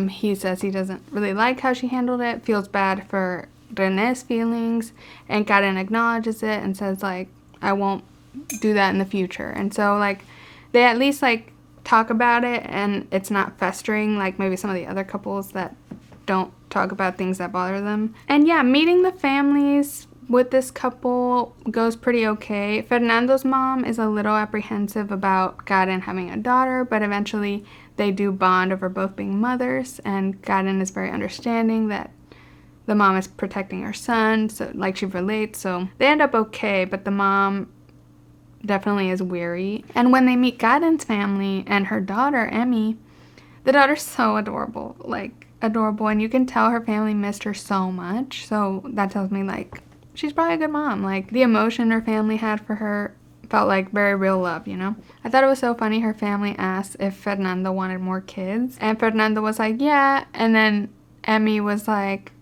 He says he doesn't really like how she handled it, feels bad for Rene's feelings, and Karen acknowledges it and says, like, I won't do that in the future. And so, like, they at least, like, talk about it and it's not festering like maybe some of the other couples that don't talk about things that bother them. And yeah, meeting the families with this couple goes pretty okay. Fernando's mom is a little apprehensive about Karen having a daughter, but eventually they do bond over both being mothers, and Karen is very understanding that the mom is protecting her son, so like she relates, so they end up okay, but the mom definitely is weary. And when they meet Karen's family and her daughter, Emmy, the daughter's so adorable, like adorable, and you can tell her family missed her so much, so that tells me like she's probably a good mom. Like the emotion her family had for her felt like very real love, you know? I thought it was so funny her family asked if Fernando wanted more kids, and Fernando was like, yeah, and then Emmy was like,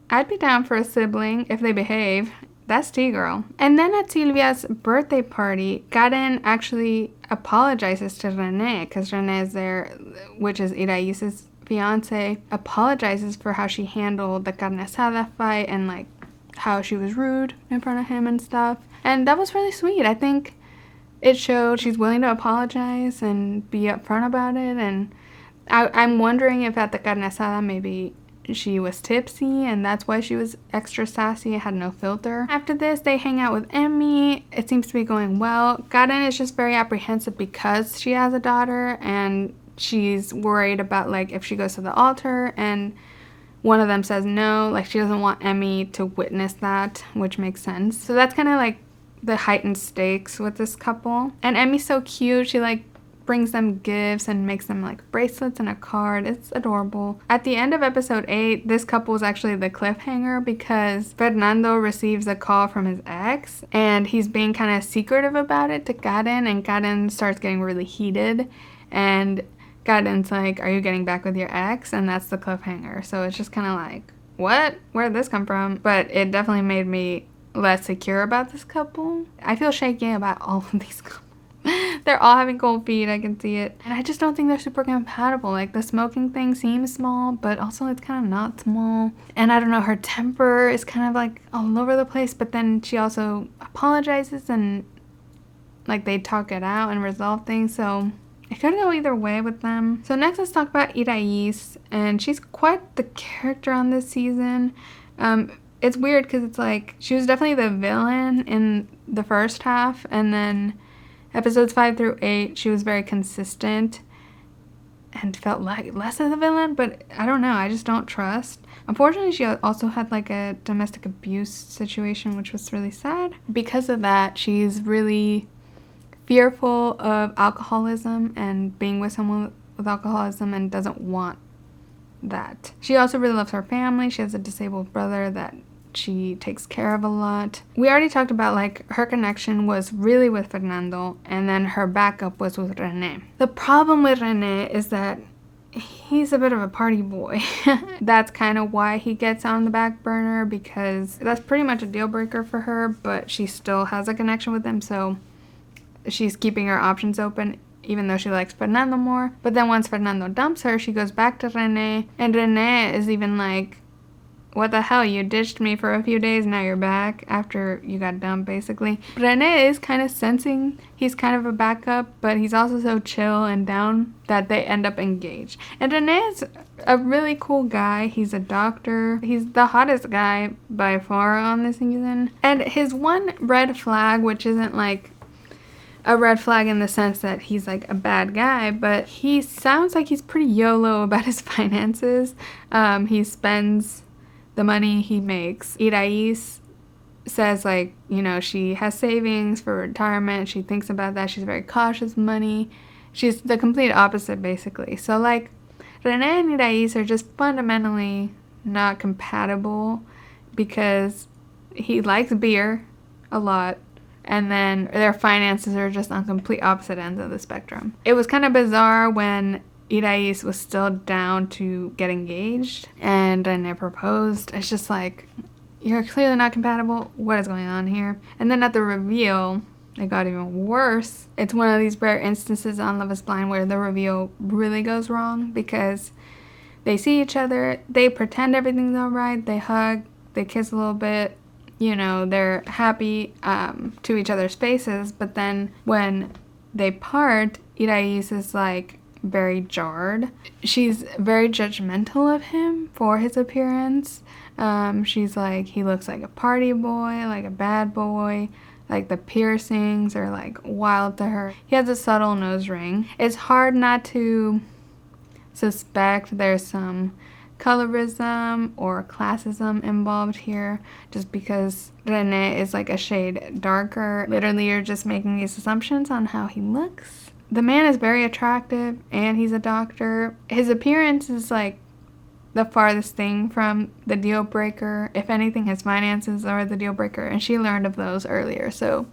I'd be down for a sibling if they behave. That's tea, girl. And then at Silvia's birthday party, Karen actually apologizes to Rene, because Rene is there, which is Irais' fiance, apologizes for how she handled the carne asada fight and like how she was rude in front of him and stuff. And that was really sweet. I think it showed she's willing to apologize and be upfront about it. And I'm wondering if at the carne asada maybe she was tipsy and that's why she was extra sassy and had no filter. After this, they hang out with Emmy. It seems to be going well. Karen is just very apprehensive because she has a daughter, and she's worried about like if she goes to the altar and one of them says no, like she doesn't want Emmy to witness that, which makes sense. So that's kind of like the heightened stakes with this couple. And Emmy's so cute. She like brings them gifts and makes them like bracelets and a card. It's adorable. At the end of episode 8, this couple is actually the cliffhanger because Fernando receives a call from his ex and he's being kind of secretive about it to Karen, and Karen starts getting really heated, and Karen's like, are you getting back with your ex? And that's the cliffhanger. So it's just kind of like, what? Where did this come from? But it definitely made me less secure about this couple. I feel shaky about all of these couples. They're all having cold feet, I can see it. And I just don't think they're super compatible. Like the smoking thing seems small, but also it's kind of not small. And I don't know, her temper is kind of like all over the place, but then she also apologizes and like they talk it out and resolve things. So it could go either way with them. So next let's talk about Irais, and she's quite the character on this season. It's weird because it's like she was definitely the villain in the first half, and then episodes 5 through 8 she was very consistent and felt like less of the villain, but I don't know, I just don't trust. Unfortunately, she also had like a domestic abuse situation, which was really sad. Because of that, she's really fearful of alcoholism and being with someone with alcoholism and doesn't want that. She also really loves her family. She has a disabled brother that she takes care of a lot. We already talked about like her connection was really with Fernando, and then her backup was with Rene. The problem with Rene is that he's a bit of a party boy. That's kind of why he gets on the back burner, because that's pretty much a deal breaker for her, but she still has a connection with him, so she's keeping her options open even though she likes Fernando more. But then once Fernando dumps her, she goes back to Rene, and Rene is even like, what the hell, you ditched me for a few days, now you're back after you got dumped, basically. Rene is kind of sensing he's kind of a backup, but he's also so chill and down that they end up engaged. And Rene is a really cool guy. He's a doctor. He's the hottest guy by far on this season. And his one red flag, which isn't like a red flag in the sense that he's like a bad guy, but he sounds like he's pretty YOLO about his finances. He spends the money he makes. Irais says like, you know, she has savings for retirement. She thinks about that. She's very cautious with money. She's the complete opposite, basically. So like Rene and Irais are just fundamentally not compatible because he likes beer a lot, and then their finances are just on complete opposite ends of the spectrum. It was kind of bizarre when Irais was still down to get engaged and Rene proposed. It's just like, you're clearly not compatible. What is going on here? And then at the reveal, it got even worse. It's one of these rare instances on Love is Blind where the reveal really goes wrong, because they see each other, they pretend everything's all right, they hug, they kiss a little bit, you know, they're happy to each other's faces, but then when they part, Irais is like very jarred. She's very judgmental of him for his appearance. She's like, he looks like a party boy, like a bad boy. Like the piercings are like wild to her. He has a subtle nose ring. It's hard not to suspect there's some colorism or classism involved here, just because Rene is like a shade darker. Literally, you're just making these assumptions on how he looks. The man is very attractive and he's a doctor. His appearance is like the farthest thing from the deal breaker. If anything, his finances are the deal breaker, and she learned of those earlier, so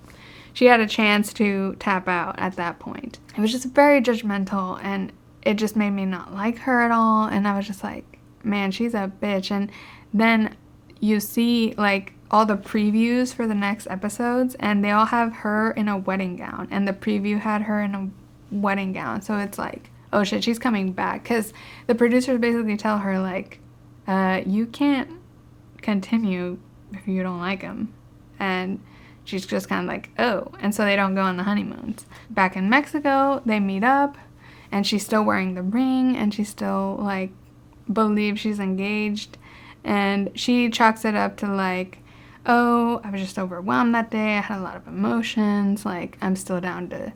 she had a chance to tap out at that point. It was just very judgmental, and it just made me not like her at all, and I was just like, man, she's a bitch. And then you see like all the previews for the next episodes, and they all have her in a wedding gown, and the preview had her in a wedding gown, so it's like, oh shit, she's coming back. Because the producers basically tell her, like, you can't continue if you don't like him. And she's just kind of like, oh. And so they don't go on the honeymoons. Back in Mexico, they meet up, and she's still wearing the ring, and she still, like, believes she's engaged. And she chalks it up to, like, oh, I was just overwhelmed that day. I had a lot of emotions. Like, I'm still down to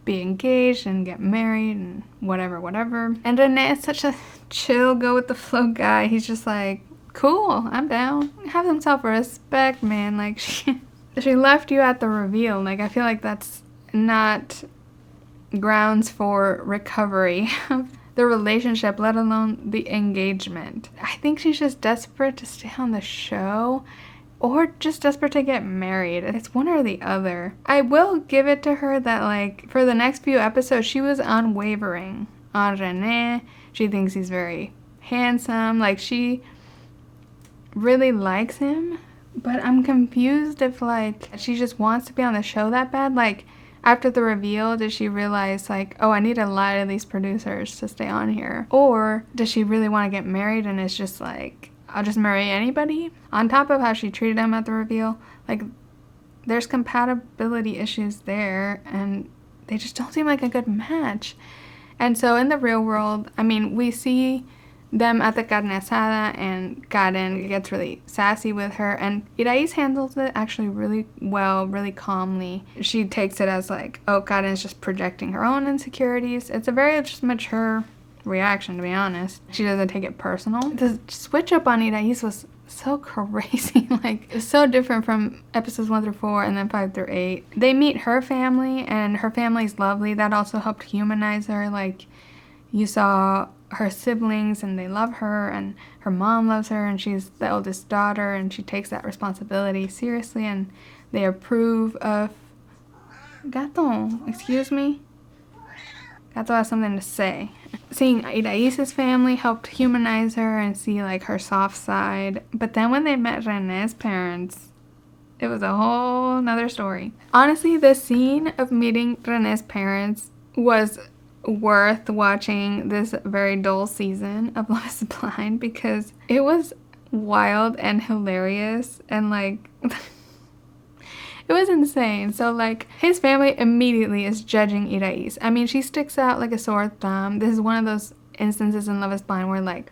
be engaged and get married and whatever. And Rene is such a chill, go with the flow guy. He's just like, cool, I'm down. Have some self-respect, man. Like, she left you at the reveal. Like, I feel like that's not grounds for recovery of the relationship, let alone the engagement. I think she's just desperate to stay on the show, or just desperate to get married. It's one or the other. I will give it to her that, like, for the next few episodes, she was unwavering on Rene. She thinks he's very handsome. Like, she really likes him. But I'm confused if, like, she just wants to be on the show that bad. Like, after the reveal, did she realize, like, oh, I need to lie to these producers to stay on here? Or does she really want to get married and it's just like, I'll just marry anybody? On top of how she treated him at the reveal, like, there's compatibility issues there, and they just don't seem like a good match. And so in the real world, I mean, we see them at the carne asada, and Karen gets really sassy with her, and Irais handles it actually really well, really calmly. She takes it as like, oh, Karen's just projecting her own insecurities. It's a very just mature reaction, to be honest. She doesn't take it personal. The switch up on Irais was so crazy. Like, it's so different from episodes 1 through 4 and then 5 through 8. They meet her family, and her family's lovely. That also helped humanize her. Like, you saw her siblings, and they love her, and her mom loves her, and she's the eldest daughter, and she takes that responsibility seriously, and they approve of Gato. Excuse me? Gato has something to say. Seeing Irais' family helped humanize her and see, like, her soft side. But then when they met Rene's parents, it was a whole nother story. Honestly, the scene of meeting Rene's parents was worth watching this very dull season of Love is Blind, because it was wild and hilarious, and, like, it was insane. So, like, his family immediately is judging Irais. I mean, she sticks out like a sore thumb. This is one of those instances in Love is Blind where, like,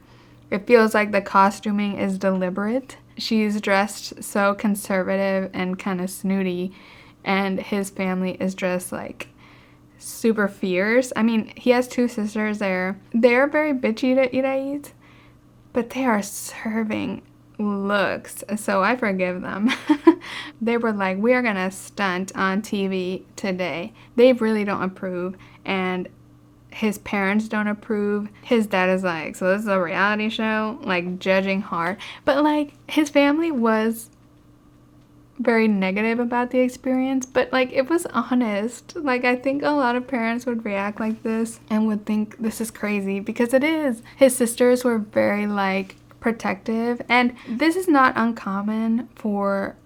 it feels like the costuming is deliberate. She's dressed so conservative and kind of snooty, and his family is dressed, like, super fierce. I mean, he has 2 sisters there. They're very bitchy to Irais, but they are serving looks, so I forgive them. They were like, we are gonna stunt on TV today. They really don't approve, and his parents don't approve. His dad is like, so this is a reality show? Like, judging hard. But, like, his family was very negative about the experience, but, like, it was honest. Like, I think a lot of parents would react like this and would think this is crazy, because it is. His sisters were very, like, protective, and this is not uncommon for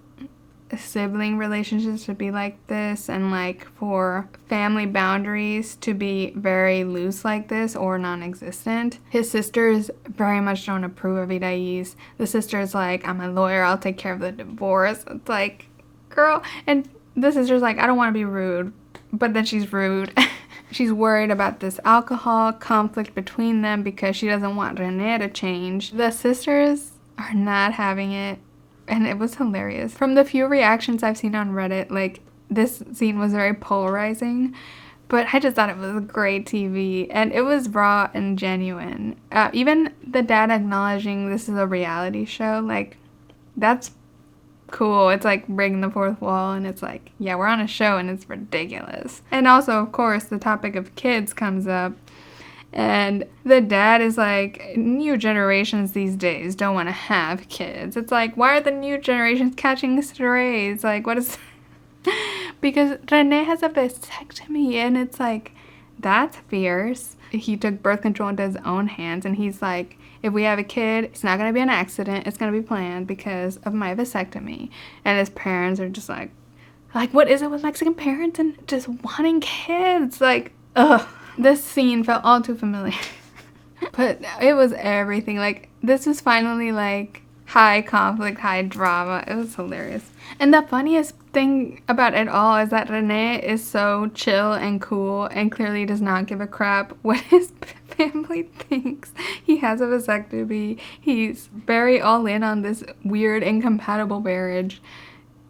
sibling relationships to be like this, and, like, for family boundaries to be very loose like this or non-existent. His sisters very much don't approve of Irais. The sister's like, I'm a lawyer, I'll take care of the divorce. It's like, girl. And the sister's like, I don't want to be rude, but then she's rude. she's worried about this alcohol conflict between them because she doesn't want Rene to change. The sisters are not having it, and it was hilarious. From the few reactions I've seen on Reddit, like, this scene was very polarizing, but I just thought it was great TV, and it was raw and genuine. Even the dad acknowledging this is a reality show, like, that's cool. It's like breaking the fourth wall, and it's like, yeah, we're on a show and it's ridiculous. And also, of course, the topic of kids comes up, and the dad is like, new generations these days don't want to have kids. It's like, why are the new generations catching strays? Like, what is because Rene has a vasectomy, and it's like, that's fierce. He took birth control into his own hands, and he's like, if we have a kid, it's not going to be an accident. It's going to be planned because of my vasectomy. And his parents are just like, what is it with Mexican parents and just wanting kids? Like, ugh. This scene felt all too familiar. But it was everything. Like, this was finally, like, high conflict, high drama. It was hilarious. And the funniest thing about it all is that Rene is so chill and cool and clearly does not give a crap what his family thinks. He has a vasectomy. He's very all in on this weird, incompatible marriage.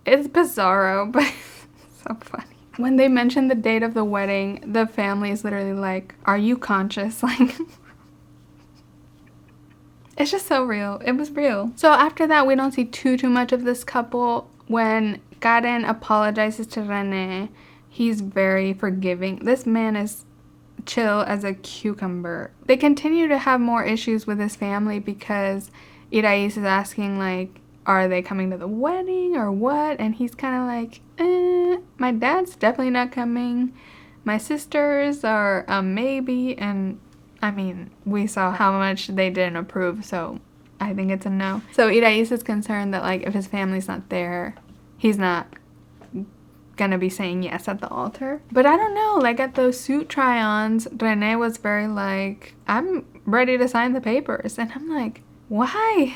It's bizarro, but it's so funny. When they mention the date of the wedding, the family is literally like, are you conscious? Like, it's just so real. It was real. So after that, we don't see too much of this couple. When Karen apologizes to Rene, he's very forgiving. This man is chill as a cucumber. They continue to have more issues with his family because Irais is asking, like, are they coming to the wedding or what? And he's kind of like, my dad's definitely not coming. My sisters are a maybe. And I mean, we saw how much they didn't approve, so I think it's a no. So Irais is concerned that, like, if his family's not there, he's not gonna be saying yes at the altar. But I don't know, like, at those suit try-ons, Rene was very like, I'm ready to sign the papers. And I'm like, why?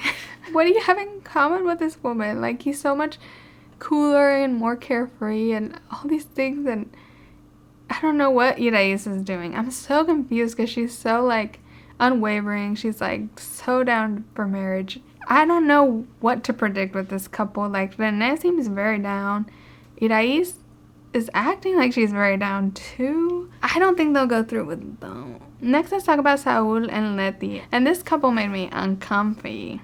What do you have in common with this woman? Like, he's so much cooler and more carefree and all these things, and I don't know what Irais is doing. I'm so confused because she's so, like, unwavering. She's, like, so down for marriage. I don't know what to predict with this couple. Like, Rene seems very down. Irais is acting like she's very down too. I don't think they'll go through with it though. Next, let's talk about Saul and Leti. And this couple made me uncomfy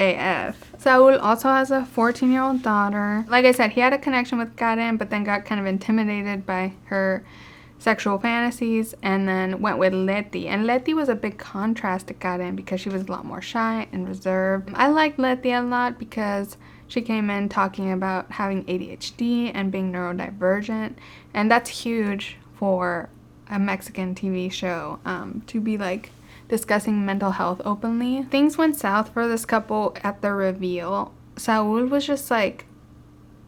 AF. Saul also has a 14-year-old daughter. Like I said, he had a connection with Karen, but then got kind of intimidated by her sexual fantasies and then went with Leti. And Leti was a big contrast to Karen because she was a lot more shy and reserved. I liked Leti a lot because she came in talking about having ADHD and being neurodivergent, and that's huge for a Mexican TV show, to be, like, discussing mental health openly. Things went south for this couple at the reveal. Saul was just, like,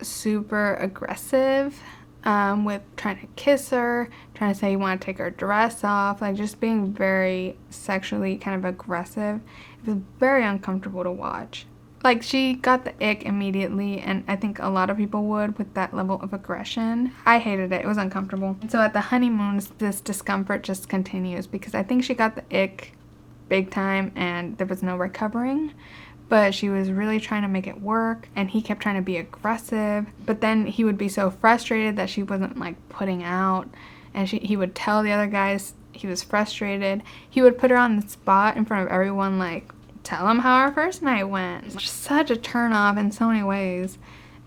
super aggressive with trying to kiss her, trying to say he wanted to take her dress off, like, just being very sexually kind of aggressive. It was very uncomfortable to watch. Like, she got the ick immediately, and I think a lot of people would with that level of aggression. I hated it. It was uncomfortable. So at the honeymoons, this discomfort just continues because I think she got the ick big time and there was no recovering. But she was really trying to make it work, and he kept trying to be aggressive. But then he would be so frustrated that she wasn't, like, putting out, and he would tell the other guys he was frustrated. He would put her on the spot in front of everyone, like, tell him how our first night went. It's just such a turn off in so many ways.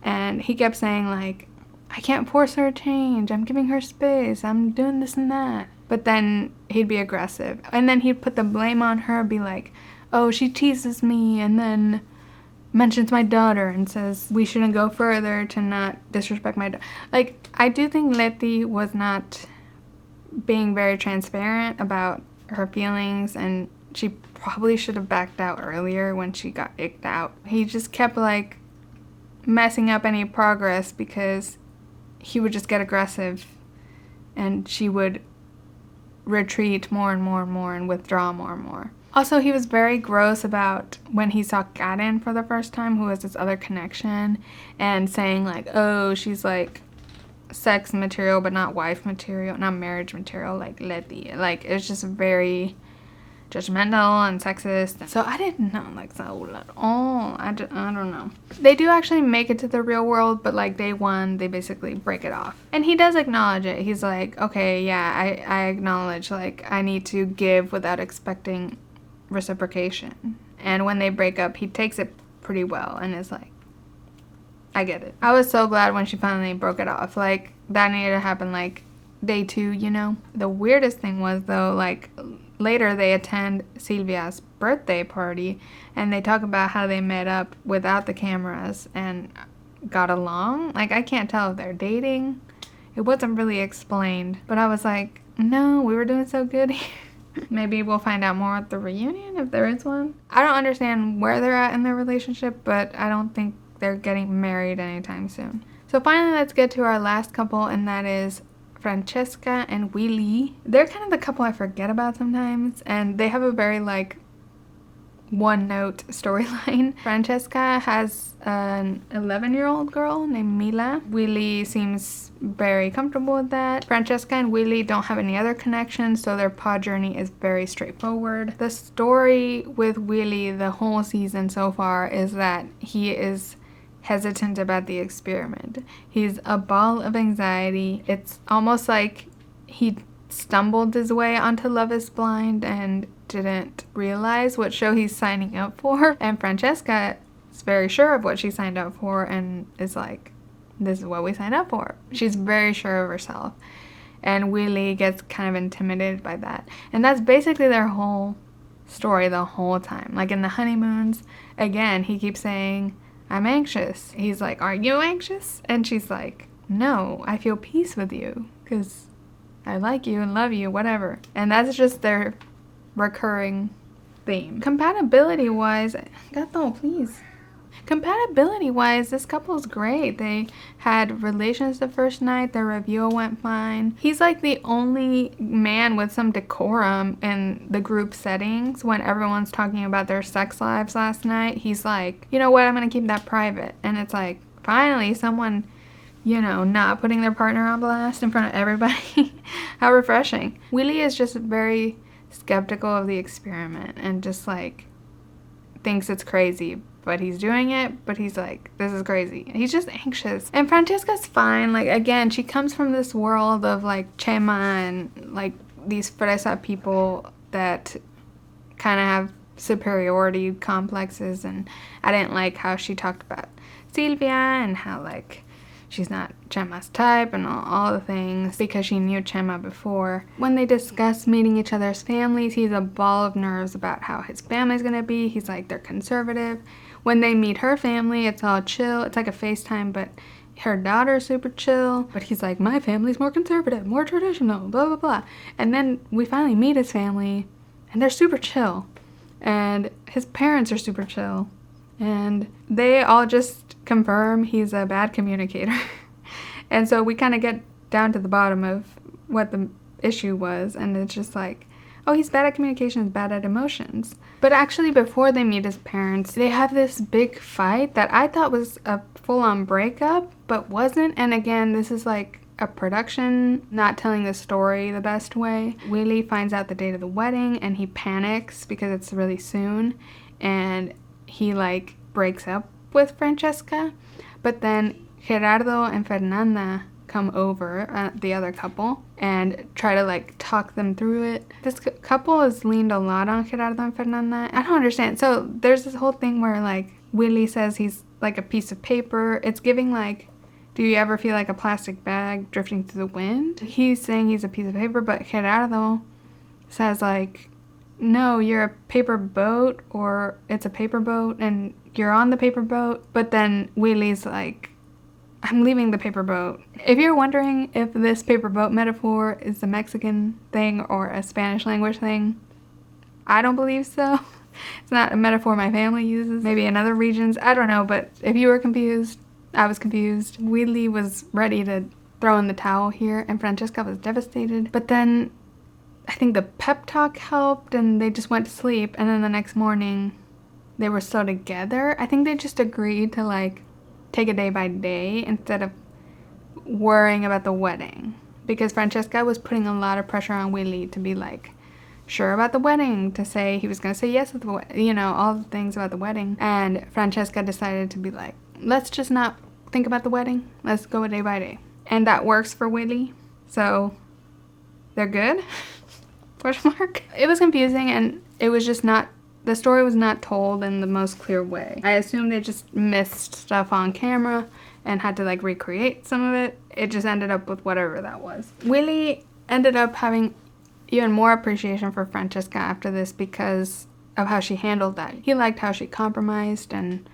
And he kept saying, like, I can't force her to change. I'm giving her space. I'm doing this and that. But then he'd be aggressive. And then he'd put the blame on her, be like, oh, she teases me, and then mentions my daughter and says we shouldn't go further to not disrespect my daughter. Like, I do think Leti was not being very transparent about her feelings, and she probably should have backed out earlier when she got icked out. He just kept, like, messing up any progress because he would just get aggressive and she would retreat more and more and more and withdraw more and more. Also, he was very gross about when he saw Karen for the first time, who was this other connection, and saying, like, oh, she's, like, sex material, but not wife material, not marriage material like Leti. Like, it's just very judgmental and sexist. So I did not like Saul at all. I don't know. They do actually make it to the real world, but like day one, they basically break it off. And he does acknowledge it. He's like, okay, yeah, I acknowledge, like, I need to give without expecting reciprocation. And when they break up, he takes it pretty well and is like, I get it. I was so glad when she finally broke it off. Like, that needed to happen like day 2, you know? The weirdest thing was, though, like, later they attend Silvia's birthday party and they talk about how they met up without the cameras and got along. Like, I can't tell if they're dating. It wasn't really explained, but I was like, no, we were doing so good here. Maybe we'll find out more at the reunion if there is one. I don't understand where they're at in their relationship, but I don't think they're getting married anytime soon. So finally, let's get to our last couple, and that is Francesca and Willy. They're kind of the couple I forget about sometimes, and they have a very, like, one-note storyline. Francesca has an 11-year-old girl named Mila. Willy seems very comfortable with that. Francesca and Willy don't have any other connections, so their pod journey is very straightforward. The story with Willy the whole season so far is that he is hesitant about the experiment. He's a ball of anxiety. It's almost like he stumbled his way onto Love is Blind and didn't realize what show he's signing up for. And Francesca is very sure of what she signed up for and is like, this is what we signed up for. She's very sure of herself. And Willy gets kind of intimidated by that. And that's basically their whole story the whole time. Like in the honeymoons, again, he keeps saying, I'm anxious. He's like, are you anxious? And she's like, no, I feel peace with you because I like you and love you, whatever. And that's just their recurring theme. Compatibility-wise, Gato, please. Compatibility-wise, this couple is great. They had relations the first night. Their review went fine. He's like the only man with some decorum in the group settings when everyone's talking about their sex lives last night. He's like, you know what, I'm gonna keep that private. And it's like, finally, someone, you know, not putting their partner on blast in front of everybody. How refreshing. Willy is just very skeptical of the experiment and just like thinks it's crazy, but he's doing it, but he's like, this is crazy. He's just anxious. And Francesca's fine. Like, again, she comes from this world of like Chema and like these fresa people that kind of have superiority complexes, and I didn't like how she talked about Silvia and how like she's not Chema's type and all the things because she knew Chema before. When they discuss meeting each other's families, he's a ball of nerves about how his family's gonna be. He's like, they're conservative. When they meet her family, it's all chill. It's like a FaceTime, but her daughter's super chill. But he's like, my family's more conservative, more traditional, blah, blah, blah. And then we finally meet his family, and they're super chill. And his parents are super chill. And they all just confirm he's a bad communicator. And so we kind of get down to the bottom of what the issue was. And it's just like, oh, he's bad at communication, bad at emotions. But actually, before they meet his parents, they have this big fight that I thought was a full-on breakup, but wasn't. And again, this is like a production not telling the story the best way. Willy finds out the date of the wedding and he panics because it's really soon. And he like breaks up with Francesca, but then Gerardo and Fernanda come over, the other couple, and try to like talk them through it. This couple has leaned a lot on Gerardo and Fernanda. I don't understand. So there's this whole thing where like Willy says he's like a piece of paper. It's giving like, do you ever feel like a plastic bag drifting through the wind? He's saying he's a piece of paper, but Gerardo says like, no, you're a paper boat, or it's a paper boat and you're on the paper boat. But then Willy's like, I'm leaving the paper boat. If you're wondering if this paper boat metaphor is a Mexican thing or a Spanish language thing, I don't believe so. It's not a metaphor my family uses. Maybe in other regions, I don't know. But if you were confused, I was confused. Willy was ready to throw in the towel here, and Francesca was devastated. But then I think the pep talk helped, and they just went to sleep. And then the next morning, they were still together. I think they just agreed to like take it day by day instead of worrying about the wedding because Francesca was putting a lot of pressure on Willy to be like sure about the wedding, to say he was going to say yes at the wedding, you know, all the things about the wedding. And Francesca decided to be like, let's just not think about the wedding. Let's go day by day. And that works for Willy. So they're good? Question mark. It was confusing and it was just not, the story was not told in the most clear way. I assume they just missed stuff on camera and had to like recreate some of it. It just ended up with whatever that was. Willy ended up having even more appreciation for Francesca after this because of how she handled that. He liked how she compromised and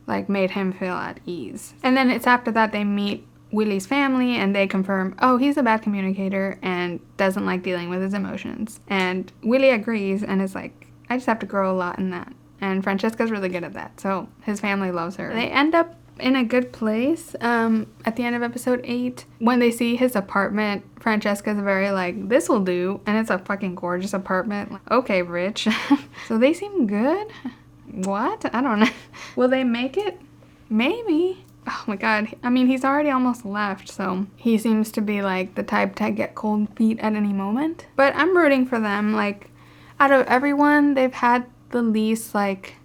like made him feel at ease. And then it's after that they meet Willy's family and they confirm, oh, he's a bad communicator and doesn't like dealing with his emotions. And Willy agrees and is like, I just have to grow a lot in that. And Francesca's really good at that. So his family loves her. They end up in a good place at the end of episode 8. When they see his apartment, Francesca's very like, this will do. And it's a fucking gorgeous apartment. Like, okay, rich. So they seem good. What? I don't know. Will they make it? Maybe. Oh my god. I mean, he's already almost left, so he seems to be like the type to get cold feet at any moment. But I'm rooting for them. Like, out of everyone, they've had the least like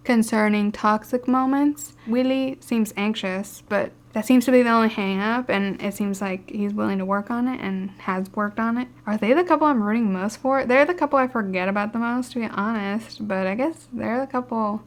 concerning toxic moments. Willy seems anxious, but that seems to be the only hang up, and it seems like he's willing to work on it and has worked on it. Are they the couple I'm rooting most for? They're the couple I forget about the most, to be honest, but I guess they're the couple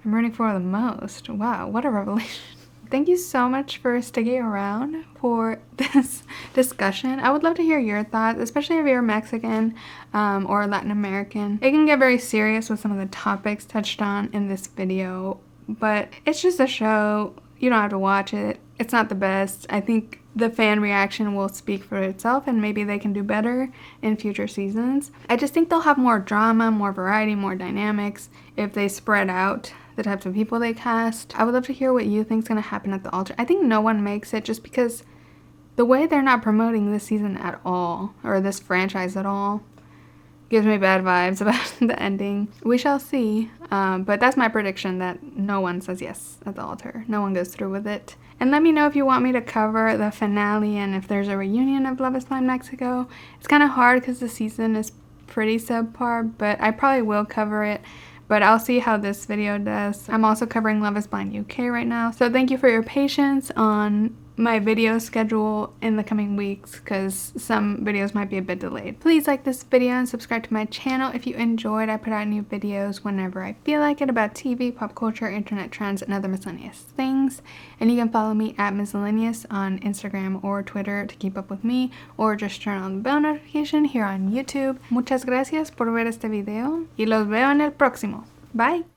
I'm rooting for the most. Wow, what a revelation. Thank you so much for sticking around for this discussion. I would love to hear your thoughts, especially if you're Mexican or Latin American. It can get very serious with some of the topics touched on in this video, but it's just a show. You don't have to watch it. It's not the best. I think the fan reaction will speak for itself and maybe they can do better in future seasons. I just think they'll have more drama, more variety, more dynamics if they spread out the types of people they cast. I would love to hear what you think is going to happen at the altar. I think no one makes it just because the way they're not promoting this season at all, or this franchise at all, gives me bad vibes about the ending. We shall see, but that's my prediction, that no one says yes at the altar. No one goes through with it. And let me know if you want me to cover the finale and if there's a reunion of Love is Blind Mexico. It's kind of hard because the season is pretty subpar, but I probably will cover it. But I'll see how this video does. I'm also covering Love is Blind UK right now. So thank you for your patience on my video schedule in the coming weeks because some videos might be a bit delayed. Please like this video and subscribe to my channel if you enjoyed. I put out new videos whenever I feel like it about TV, pop culture, internet trends, and other miscellaneous things. And you can follow me at Miscellaneous on Instagram or Twitter to keep up with me, or just turn on the bell notification here on YouTube. Muchas gracias por ver este video y los veo en el próximo. Bye!